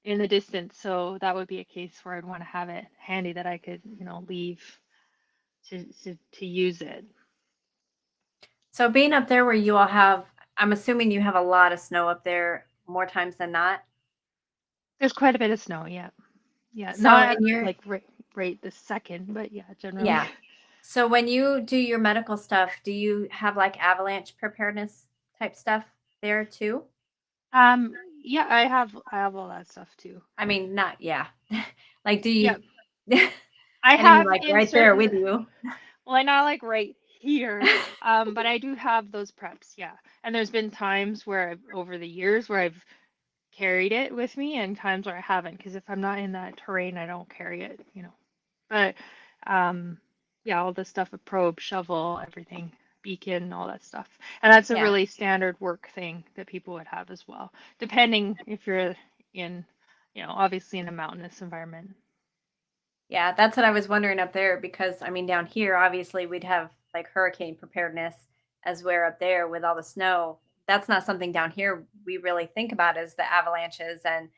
S2: in the distance, so that would be a case where I'd want to have it handy that I could, leave to use it.
S1: So being up there where you all have, I'm assuming you have a lot of snow up there more times than not.
S2: There's quite a bit of snow, yeah. Yeah,
S1: So
S2: not
S1: in your
S2: like right this second, but yeah, generally.
S1: yeah. So when you do your medical stuff, do you have like avalanche preparedness type stuff there too?
S2: Yeah, I have all that stuff too.
S1: I mean, not yeah. Like do
S2: Yeah,
S1: you
S2: I
S1: I didn't mean
S2: have
S1: like
S2: in
S1: right there
S2: certain,
S1: with you.
S2: well, not like right here, but I do have those preps, yeah. And there's been times where over the years where I've carried it with me and times where I haven't, because if I'm not in that terrain, I don't carry it. But um, yeah, all the stuff, a probe, shovel, everything, beacon, all that stuff. And that's a
S1: Yeah.
S2: really standard work thing that people would have as well, depending if you're in, obviously in a mountainous environment.
S1: Yeah, that's what I was wondering up there because I mean down here obviously we'd have like hurricane preparedness as we're up there with all the snow. That's not something down here we really think about as the avalanches and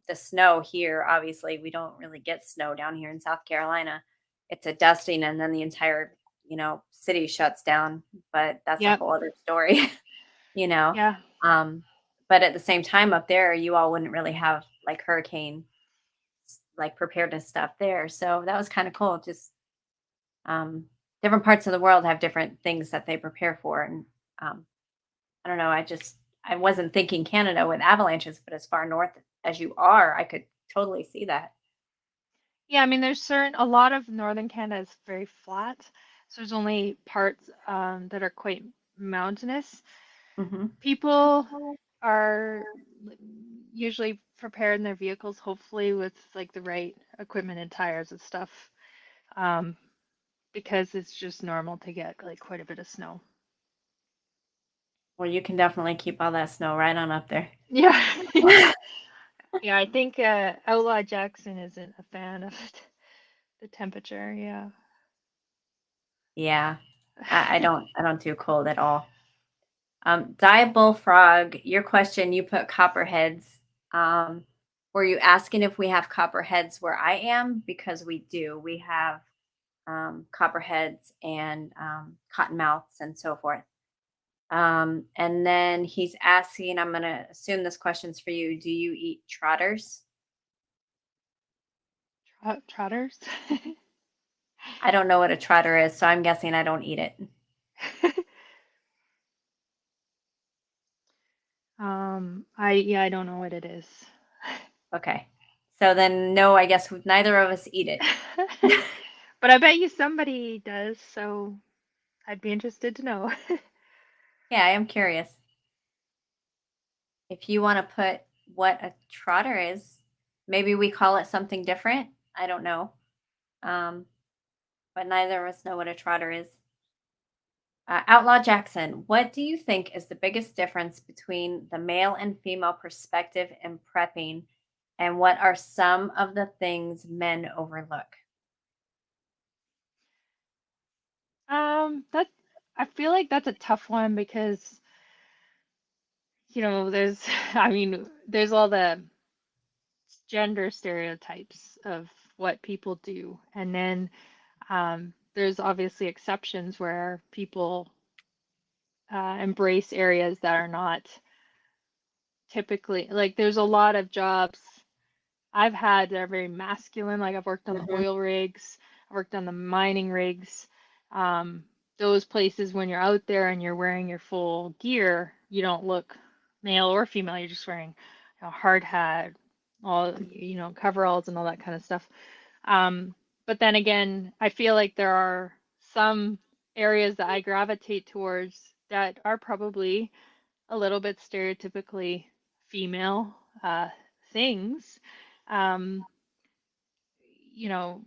S1: the snow here. Obviously, we don't really get snow down here in South Carolina. It's a dusting and then the entire, city shuts down, but that's a
S2: Yep.
S1: whole other story, you know.
S2: Yeah.
S1: Um but at the same time up there you all wouldn't really have like hurricane like preparedness stuff there. So that was kind of cool. Just um, different parts of the world have different things that they prepare for, and um, I don't know. I wasn't thinking Canada with avalanches, but as far north as you are, I could totally see that.
S2: Yeah, I mean, a lot of northern Canada is very flat, so there's only parts that are quite mountainous.
S1: Hmm.
S2: People are usually prepared in their vehicles, hopefully with like the right equipment and tires and stuff, um, because it's just normal to get like quite a bit of snow.
S1: Well, you can definitely keep all that snow right on up there.
S2: Yeah. Yeah, I think Outlaw Jackson isn't a fan of the temperature. Yeah.
S1: Yeah, I don't do cold at all. Di Bullfrog, your question, you put copperheads. Um, were you asking if we have copperheads where I am? Because we do. We have copperheads and cottonmouths and so forth. And then he's asking, I'm going to assume this question's for you. Do you eat trotters?
S2: Trotters.
S1: I don't know what a trotter is, so I'm guessing I don't eat it.
S2: I don't know what it is.
S1: Okay. So then, no, I guess neither of us eat it.
S2: But I bet you somebody does, so I'd be interested to know.
S1: Yeah, I am curious. If you want to put what a trotter is, maybe we call it something different. I don't know. Um, but neither of us know what a trotter is. Outlaw Jackson, what do you think is the biggest difference between the male and female perspective in prepping, and what are some of the things men overlook?
S2: That I feel like that's a tough one because, there's I mean, there's all the gender stereotypes of what people do. And then there's obviously exceptions where people embrace areas that are not typically, like, there's a lot of jobs I've had that are very masculine. Like, I've worked on the
S1: Hmm.
S2: oil rigs, I've worked on the mining rigs. Um, those places, when you're out there and you're wearing your full gear, you don't look male or female. You're just wearing a hard hat, all, coveralls and all that kind of stuff. But then again, I feel like there are some areas that I gravitate towards that are probably a little bit stereotypically female things. Um, you know,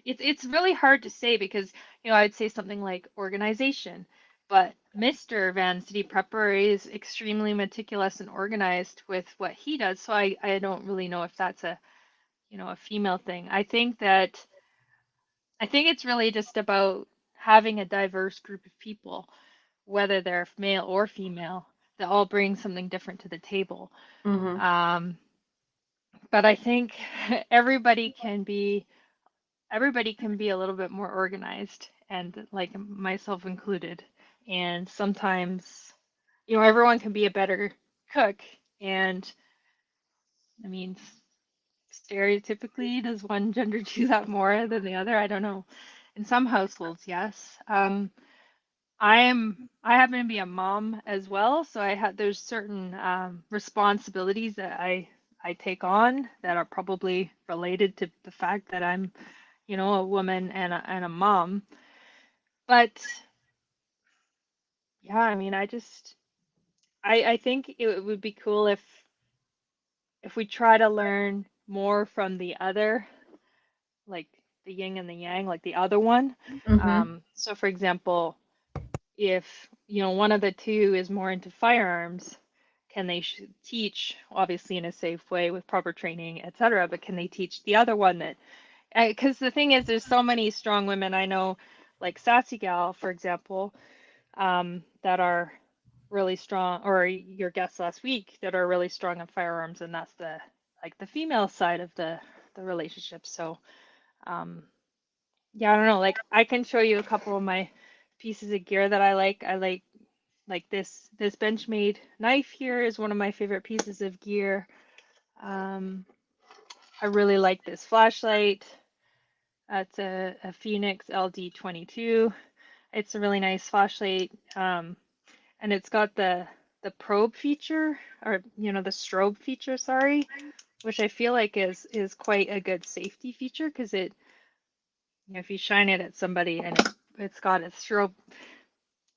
S2: it's really hard to say because, I'd say something like organization, but Mr. Vancity Prepper is extremely meticulous and organized with what he does. So I don't really know if that's a, a female thing. I think it's really just about having a diverse group of people, whether they're male or female, that all bring something different to the table.
S1: Mhm.
S2: Um, but I think everybody can be everybody can be a little bit more organized, and like myself included. And sometimes, everyone can be a better cook. And I mean, stereotypically, does one gender do that more than the other? I don't know. In some households, yes. I happen to be a mom as well, so there's certain responsibilities that I take on that are probably related to the fact that I'm, a woman and a mom. But yeah, I mean, I think it would be cool if we try to learn more from the other, like the yin and the yang, like the other one.
S1: Mhm.
S2: So for example, if one of the two is more into firearms, can they teach, obviously in a safe way with proper training, etc., but can they teach the other one that, because the thing is, there's so many strong women I know, like Sassy Gal, for example, that are really strong, or your guest last week, that are really strong on firearms, and that's the female side of the relationship. So yeah, I don't know, like I can show you a couple of my pieces of gear that I like. Like this Benchmade knife here is one of my favorite pieces of gear. Um, I really like this flashlight. It's a Phoenix LD22. It's a really nice flashlight. And it's got the probe feature, or the strobe feature, sorry, which I feel like is quite a good safety feature, because if you shine it at somebody and it's got a strobe,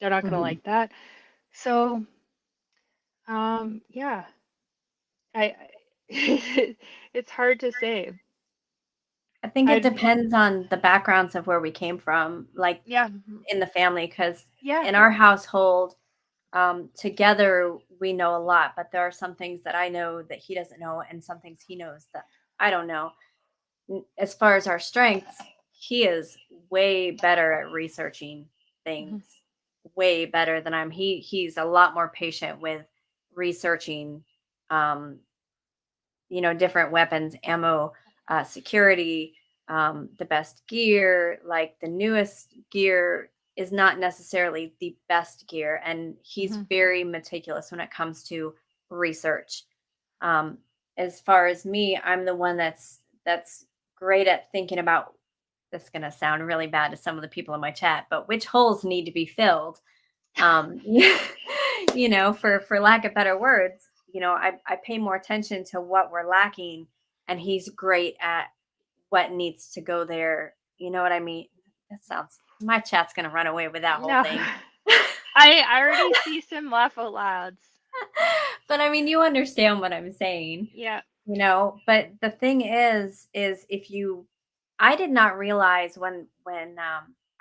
S2: they're not gonna
S1: Mhm.
S2: like that. So yeah, I it's hard to say.
S1: I think it
S2: I'd
S1: depends on the backgrounds of where we came from, like
S2: Yeah,
S1: in the family, because
S2: yeah,
S1: in our household, together we know a lot, but there are some things that I know that he doesn't know, and some things he knows that I don't know. As far as our strengths, he is way better at researching
S2: mhm,
S1: things, way better than I'm. He's a lot more patient with researching, um, different weapons, ammo, security, the best gear. Like the newest gear is not necessarily the best gear, and he's
S2: mhm,
S1: very meticulous when it comes to research. Um, as far as me, I'm the one that's great at thinking about. This is going to sound really bad to some of the people in my chat, but which holes need to be filled? um for lack of better words, I pay more attention to what we're lacking, and he's great at what needs to go there. You know what I mean? That sounds, my chat's gonna run away with that whole
S2: no.
S1: thing.
S2: I already see some laugh out louds.
S1: But I mean, you understand what I'm saying.
S2: Yeah,
S1: But the thing is if you I did not realize when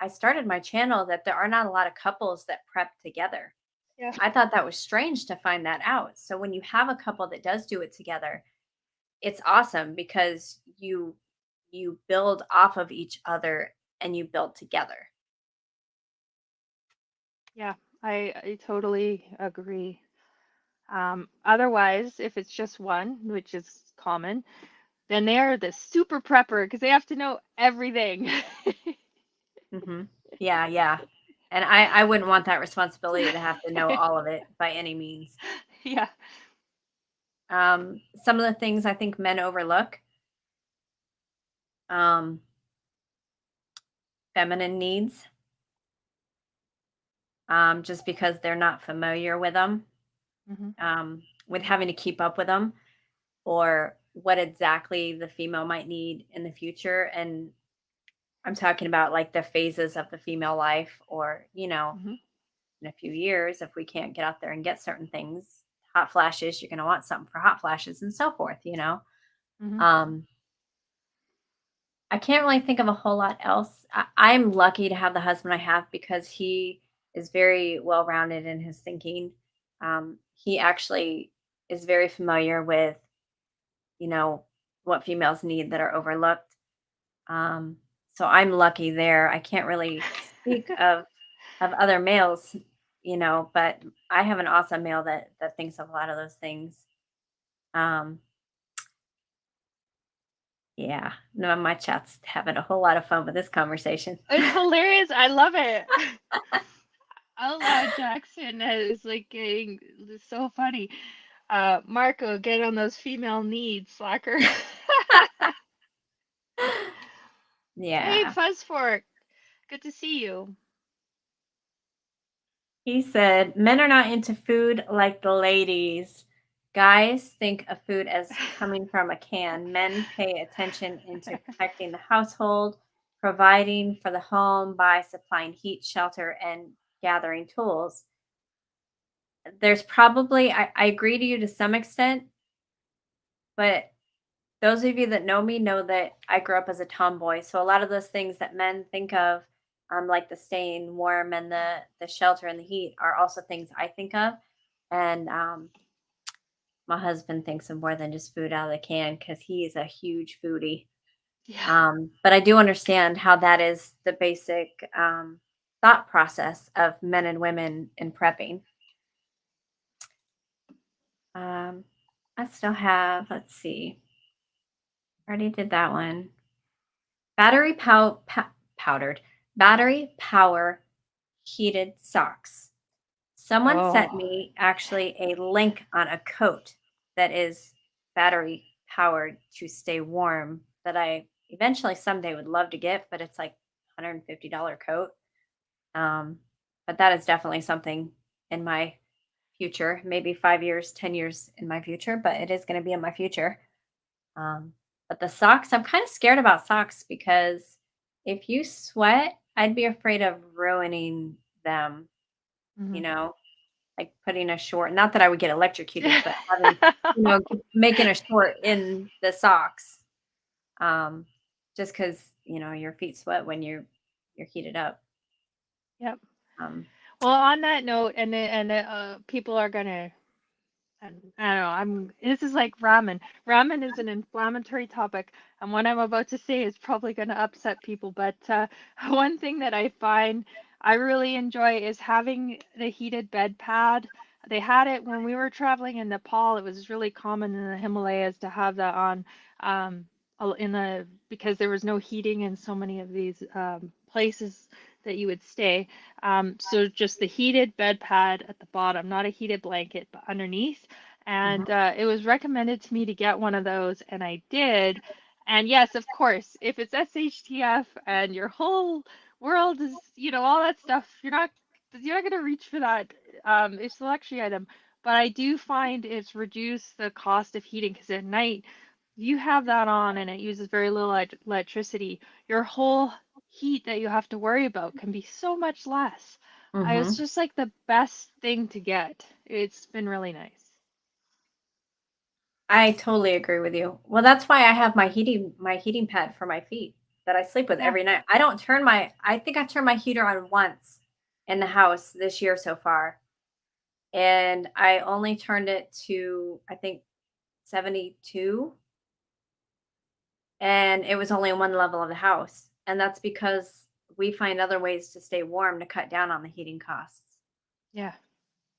S1: I started my channel that there are not a lot of couples that prep together.
S2: yeah,
S1: I thought that was strange to find that out. So when you have a couple that does do it together, it's awesome because you build off of each other and you build together.
S2: yeah. I totally agree. Otherwise, if it's just one, which is common, then they are the super prepper because they have to know everything.
S1: Yeah, yeah. And I wouldn't want that responsibility to have to know all of it by any means.
S2: Yeah,
S1: Some of the things I think men overlook, um, feminine needs, just because they're not familiar with them,
S2: hmm,
S1: with having to keep up with them, or what exactly the female might need in the future. And I'm talking about like the phases of the female life, or,
S2: hmm,
S1: in a few years, if we can't get out there and get certain things, hot flashes, you're going to want something for hot flashes and so forth.
S2: hmm,
S1: Um, I can't really think of a whole lot else. I'm lucky to have the husband I have because he is very well rounded in his thinking. He actually is very familiar with, you know, what females need that are overlooked. Um, so I'm lucky there. I can't really speak of other males, but I have an awesome male that thinks of a lot of those things. Um, yeah, no, my chat's having a whole lot of fun with this conversation.
S2: It's hilarious. I love it. Out loud Jackson is like getting it's so funny. Marco, get on those female needs, slacker. Hey,
S1: Yeah.
S2: Fuzzfork, good to see you.
S1: He said, men are not into food like the ladies. Guys think of food as coming from a can. Men pay attention into protecting the household, providing for the home by supplying heat, shelter, and gathering tools. There's probably, I agree to you to some extent, but those of you that know me know that I grew up as a tomboy. So a lot of those things that men think of, like the staying warm and the shelter and the heat, are also things I think of. And my husband thinks of more than just food out of the can because he's a huge foodie.
S2: Yeah.
S1: But I do understand how that is the basic thought process of men and women in prepping. Um, I still have, let's see, already did that one. Battery powdered, battery power heated socks. Someone sent
S2: Oh,
S1: me actually a link on a coat that is battery powered to stay warm that I eventually someday would love to get, but it's like $150 coat. Um, but that is definitely something in my future, maybe 5 years, 10 years in my future, but it is going to be in my future. Um, but the socks, I'm kind of scared about socks because if you sweat, I'd be afraid of ruining them, you
S2: hmm.
S1: know, like putting a short, not that I would get electrocuted, but having, making a short in the socks. Um, just because, your feet sweat when you're heated up.
S2: Yep.
S1: Um,
S2: Well, on that note, people are gonna and I don't know, this is like ramen. Ramen is an inflammatory topic, and what I'm about to say is probably going to upset people, but one thing that I find I really enjoy is having the heated bed pad. They had it when we were traveling in Nepal. It was really common in the Himalayas to have that on in the because there was no heating in so many of these places that you would stay. So just the heated bed pad at the bottom, not a heated blanket, but underneath.
S1: mhm,
S2: And it was recommended to me to get one of those, and I did. And yes, of course, if it's SHTF and your whole world is, all that stuff, you're not gonna reach for that. It's a luxury item, but I do find it's reduced the cost of heating because at night you have that on and it uses very little electricity. Your whole heat that you have to worry about can be so much less. It's
S1: mhm.
S2: just like the best thing to get. It's been really nice.
S1: I totally agree with you. Well, that's why I have my heating pad for my feet that I sleep with
S2: Yeah.
S1: every night. I think I turned my heater on once in the house this year so far. And I only turned it to, I think, 72, and it was only in one level of the house. And that's because we find other ways to stay warm to cut down on the heating costs.
S2: Yeah.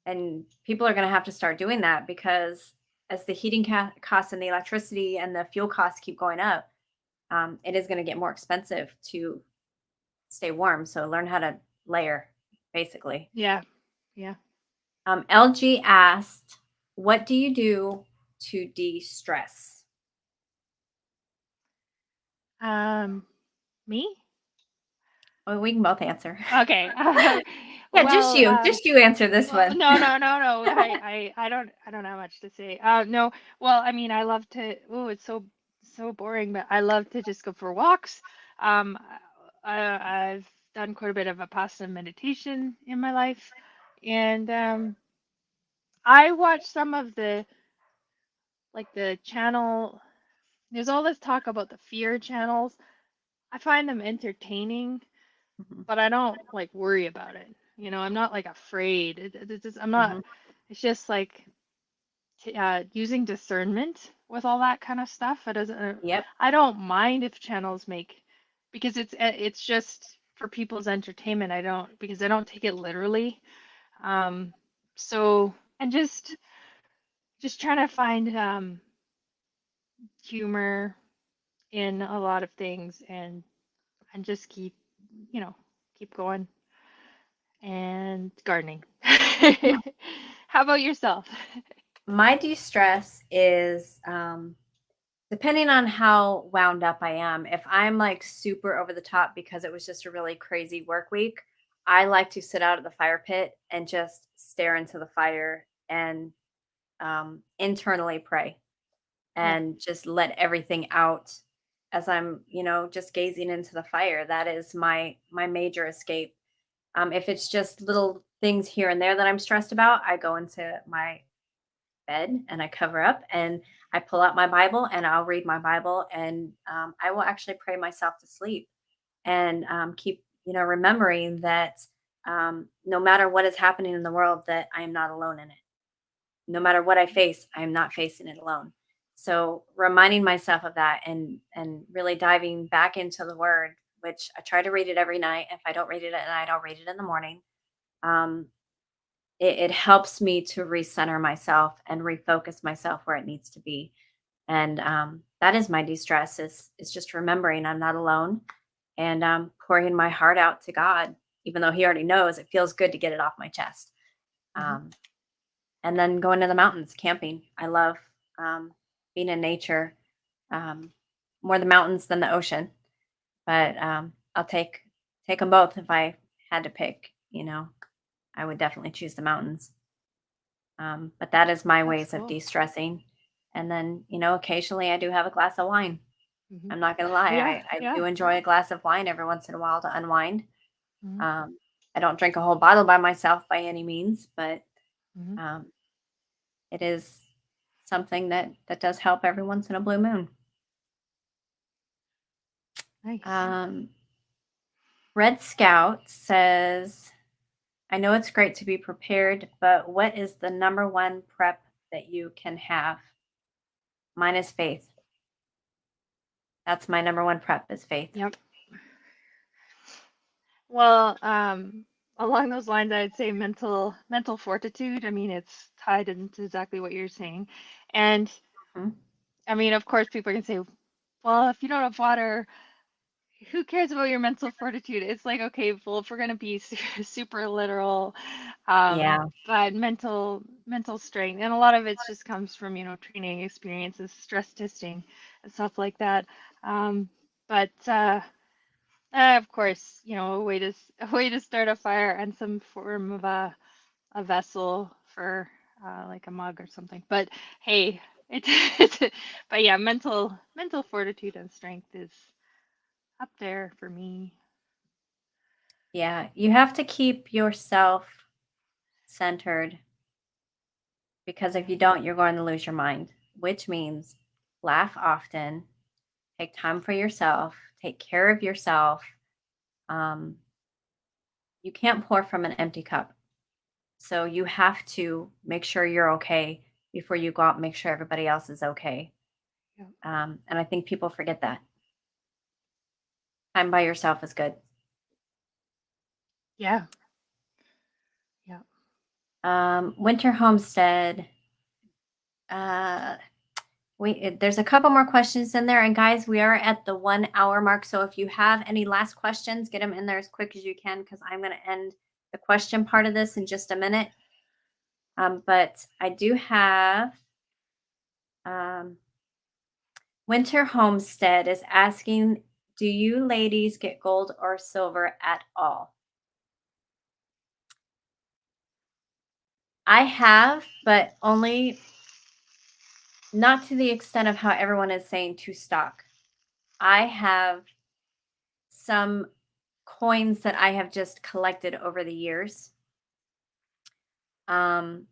S1: And people are going to have to start doing that because as the heating costs and the electricity and the fuel costs keep going up, it is going to get more expensive to stay warm. So learn how to layer, basically.
S2: Yeah. Yeah.
S1: LG asked, "What do you do to de-stress?"
S2: Um, Me?
S1: Well, we can both answer.
S2: Okay.
S1: Yeah, just
S2: Well,
S1: you. Just you answer this
S2: well,
S1: one.
S2: no, no, no, no. I don't have much to say. No. Well, I mean, I love to. Oh, it's so boring, but I love to just go for walks. Um, I've done quite a bit of Vipassana meditation in my life, and I watch some of the channel. There's all this talk about the fear channels. I find them entertaining,
S1: Mhm,
S2: but I don't like worry about it. I'm not like afraid. I'm not.
S1: mhm.
S2: It's just like using discernment with all that kind of stuff. It doesn't.
S1: Yep.
S2: I don't mind if channels make, because it's just for people's entertainment. I don't, because I don't take it literally. Um, so, and just trying to find humor in a lot of things, and just keep, you know, keep going, and gardening. How about yourself?
S1: My de-stress is depending on how wound up I am. If I'm like super over the top because it was just a really crazy work week, I like to sit out at the fire pit and just stare into the fire and internally pray
S2: Yep.
S1: and just let everything out as I'm, just gazing into the fire. That is my major escape. If it's just little things here and there that I'm stressed about, I go into my bed and I cover up and I pull out my Bible and I'll read my Bible and I will actually pray myself to sleep and keep, remembering that no matter what is happening in the world, that I am not alone in it. No matter what I face, I am not facing it alone. So reminding myself of that and really diving back into the Word, which I try to read it every night. If I don't read it at night, I'll read it in the morning. Um, it helps me to recenter myself and refocus myself where it needs to be. And that is my de-stress is just remembering I'm not alone and pouring my heart out to God, even though He already knows. It feels good to get it off my chest.
S2: Hmm.
S1: Um, and then going to the mountains, camping. I love um, being in nature, um, more the mountains than the ocean. But I'll take them both if I had to pick. I would definitely choose the mountains. But that is my
S2: That's
S1: ways of
S2: cool.
S1: de-stressing. And then, occasionally I do have a glass of wine.
S2: Hmm.
S1: I'm not gonna lie,
S2: Yeah,
S1: I
S2: yeah.
S1: do enjoy a glass of wine every once in a while to unwind.
S2: Hmm.
S1: Um, I don't drink a whole bottle by myself by any means, but
S2: Hmm.
S1: um, it is something that does help every once in a blue moon.
S2: Nice.
S1: Um, Red Scout says, "I know it's great to be prepared, but what is the number one prep that you can have?" Mine is faith. That's my number one prep is faith.
S2: Yep. Well, along those lines, I'd say mental fortitude. I mean, it's tied into exactly what you're saying. And
S1: Mhm.
S2: I mean, of course, people are gonna say, well, if you don't have water, who cares about your mental fortitude? It's like, okay, well, if we're gonna be super literal,
S1: Yeah.
S2: but mental strength, and a lot of it just comes from, training experiences, stress testing, and stuff like that. Um, but of course, a way to start a fire, and some form of a vessel for like a mug or something. But hey, but yeah, mental fortitude and strength is up there for me.
S1: Yeah. You have to keep yourself centered because if
S2: Yeah.
S1: you don't, you're going to lose your mind, which means laugh often, take time for yourself, take care of yourself. Um, you can't pour from an empty cup. So you have to make sure you're okay before you go out and make sure everybody else is okay.
S2: Yeah.
S1: And I think people forget that. Time by yourself is good.
S2: Yeah. Yeah.
S1: Winter Homestead. Uh, there's a couple more questions in there, and guys, we are at the 1 hour mark. So if you have any last questions, get them in there as quick as you can because I'm going to end the question part of this in just a minute. But I do have um, Winter Homestead is asking, do you ladies get gold or silver at all? I have, but only not to the extent of how everyone is saying to stock. I have some coins that I have just collected over the years. Um,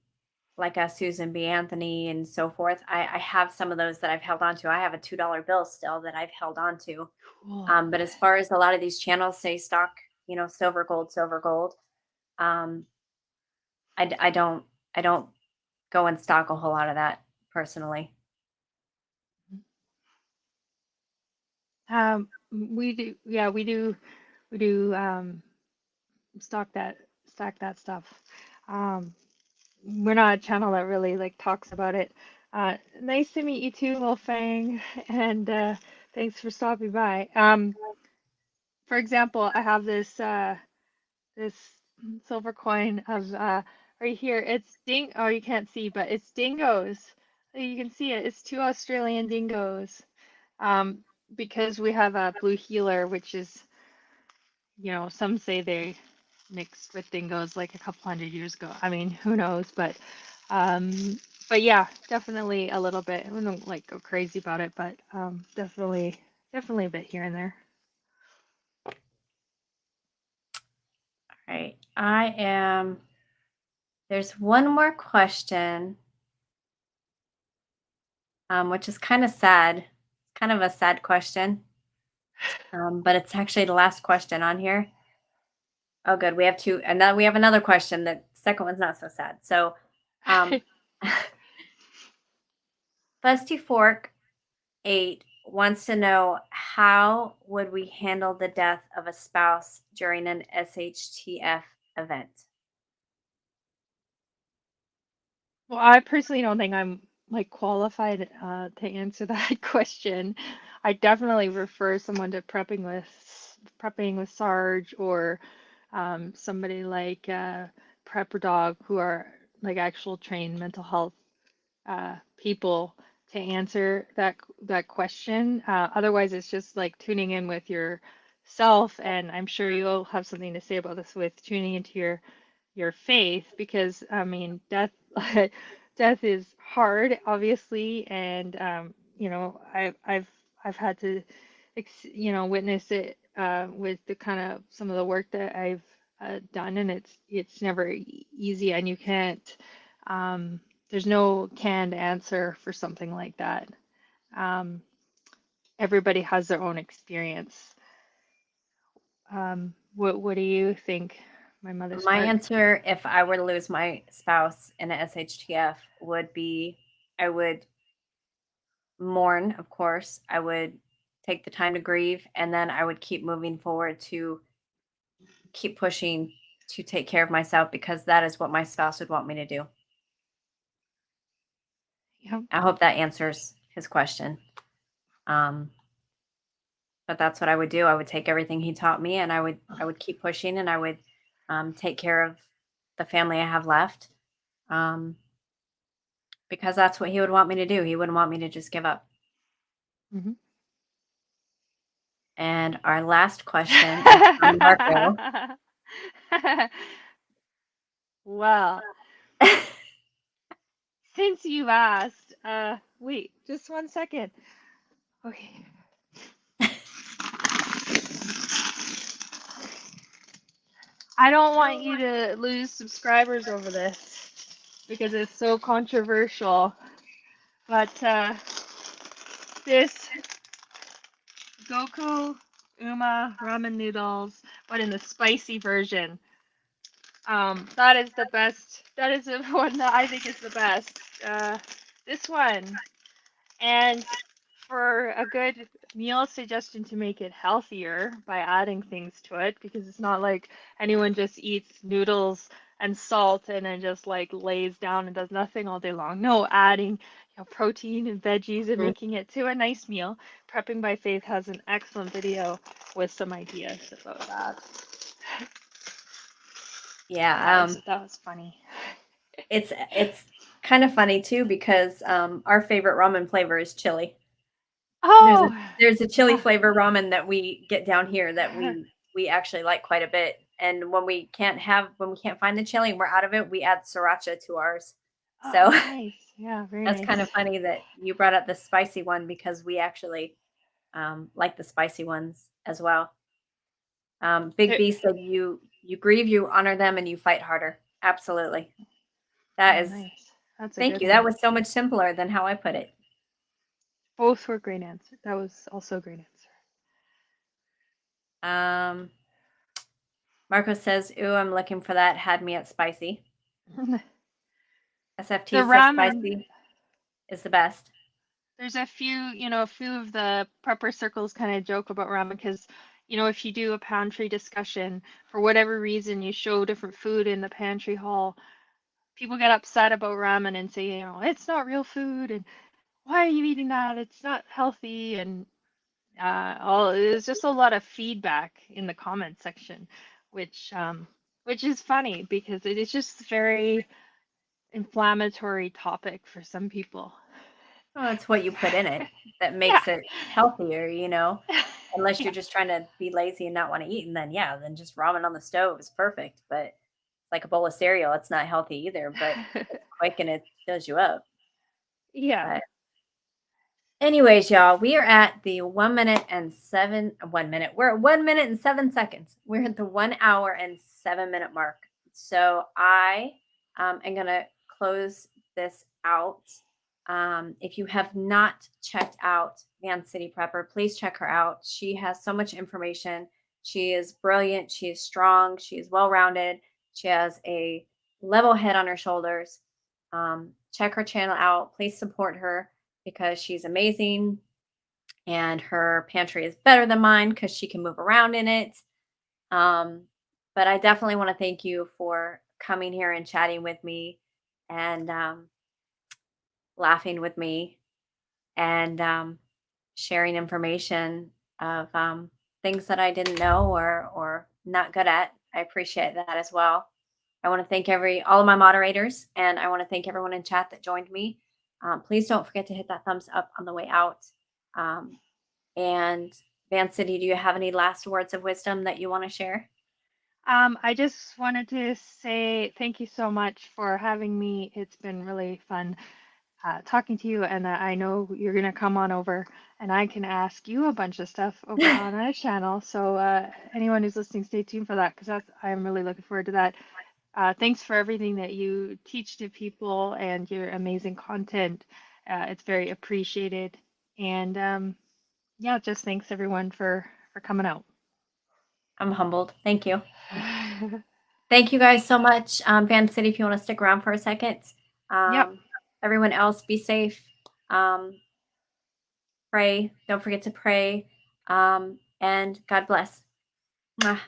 S1: like a Susan B. Anthony and so forth. I have some of those that I've held on to. I have a $2 bill still that I've held on to.
S2: Cool.
S1: But as far as a lot of these channels say stock, silver, gold, um, I don't go and stock a whole lot of that personally.
S2: We do, yeah, we do stock that stock that stuff. Um, we're not a channel that really like talks about it. Nice to meet you too, Wolfang, and thanks for stopping by. For example, I have this silver coin of right here. It's ding. Oh, you can't see, but it's dingoes. You can see it. It's two Australian dingoes. Um, because we have a blue heeler, which is, some say they mixed with dingoes like a couple hundred years ago. I mean, who knows? Um, but yeah, definitely a little bit. I don't like go crazy about it, but definitely a bit here and there.
S1: All right. There's one more question, which is kind of sad. It's kind of a sad question, but it's actually the last question on here. Oh, good. We have two, and then we have another question. The second one's not so sad. So, um, Busty Fork 8 wants to know, how would we handle the death of a spouse during an SHTF event?
S2: Well, I personally don't think I'm like qualified to answer that question. I definitely refer someone to prepping with Sarge or somebody like Prepper Dog who are like actual trained mental health people to answer that question. Otherwise, it's just like tuning in with yourself, and I'm sure you'll have something to say about this with tuning into your faith, because I mean, death is hard, obviously, and I've had to witness it with the kind of some of the work that I've done, and it's never easy, and you can't there's no canned answer for something like that. Um, Everybody has their own experience. What do you think, my mother
S1: My
S2: Spark?
S1: answer, if I were to lose my spouse in a SHTF, would be I would mourn, of course. I would take the time to grieve, and then I would keep moving forward to keep pushing to take care of myself, because that is what my spouse would want me to do.
S2: Yep.
S1: I hope that answers his question. Um, but that's what I would do. I would take everything he taught me, and I would keep pushing, and I would take care of the family I have left, um, because that's what he would want me to do. He wouldn't want me to just give up.
S2: Mhm.
S1: And our last question is from Marco.
S2: Well, since you asked, wait, just 1 second. Okay. I don't want you to lose subscribers over this because it's so controversial. But this Goku Uma ramen noodles, but in the spicy version. That is the best. That is the one that I think is the best. This one. And for a good meal suggestion to make it healthier by adding things to it, because it's not like anyone just eats noodles and salt and then just like lays down and does nothing all day long. No, adding protein and veggies and
S1: Mhm.
S2: making it to a nice meal. Prepping by Faith has an excellent video with some ideas about that.
S1: Yeah,
S2: That was funny.
S1: it's kind of funny too, because our favorite ramen flavor is chili. There's a
S2: Oh,
S1: there's a chili
S2: ah,
S1: flavor ramen that we get down here that we actually like quite a bit. And when we can't find the chili and we're out of it, we add sriracha to ours. So
S2: oh, nice. Yeah, very
S1: that's
S2: nice.
S1: kind of funny that you brought up the spicy one, because we actually like the spicy ones as well. Big
S2: There-
S1: B said, you grieve, you honor them, and you fight harder. Absolutely. That
S2: Oh,
S1: is,
S2: nice. That's a
S1: thank
S2: good
S1: you. That
S2: one.
S1: was so much simpler than how I put it.
S2: Both were great answers. That was also a great
S1: Um, Marco says, ooh, I'm looking for that. Had me at spicy.
S2: answer.
S1: SFT,
S2: The
S1: so
S2: ramen,
S1: spicy, is the best.
S2: there's a few of the prepper circles kind of joke about ramen because, if you do a pantry discussion, for whatever reason, you show different food in the pantry hall, people get upset about ramen and say, it's not real food and why are you eating that? It's not healthy. And there's just a lot of feedback in the comment section, which is funny because it is just a very inflammatory topic for some people.
S1: Well, it's what you put in it that
S2: Yeah.
S1: makes it healthier, unless you're just trying to be lazy and not want to eat. And then, yeah, then just ramen on the stove is perfect. But like a bowl of cereal, it's not healthy either, but it's quick and it fills you up.
S2: Yeah.
S1: But anyways, y'all, we are at the 1 minute. We're at 1 minute and 7 seconds. We're at the 1 hour and 7 minute mark. So I am going to close this out. If you have not checked out Vancity Prepper, please check her out. She has so much information. She is brilliant. She is strong. She is well rounded. She has a level head on her shoulders. Check her channel out. Please support her because she's amazing and her pantry is better than mine because she can move around in it. Um, but I definitely want to thank you for coming here and chatting with me and laughing with me and sharing information of things that I didn't know or not good at. I appreciate that as well. I want to thank all of my moderators, and I want to thank everyone in chat that joined me. Please don't forget to hit that thumbs up on the way out. Um, and Vancity, do you have any last words of wisdom that you want to share?
S2: I just wanted to say thank you so much for having me. It's been really fun talking to you, and I know you're gonna come on over, and I can ask you a bunch of stuff over on our channel. So anyone who's listening, stay tuned for that because I'm really looking forward to that. Thanks for everything that you teach to people and your amazing content. It's very appreciated, and yeah, just thanks everyone for coming out.
S1: I'm humbled. Thank you. Thank you guys so much. Vancity, if you want to stick around for a second.
S2: Yep.
S1: Everyone else, be safe. Um, pray. Don't forget to pray. And God bless. Mwah.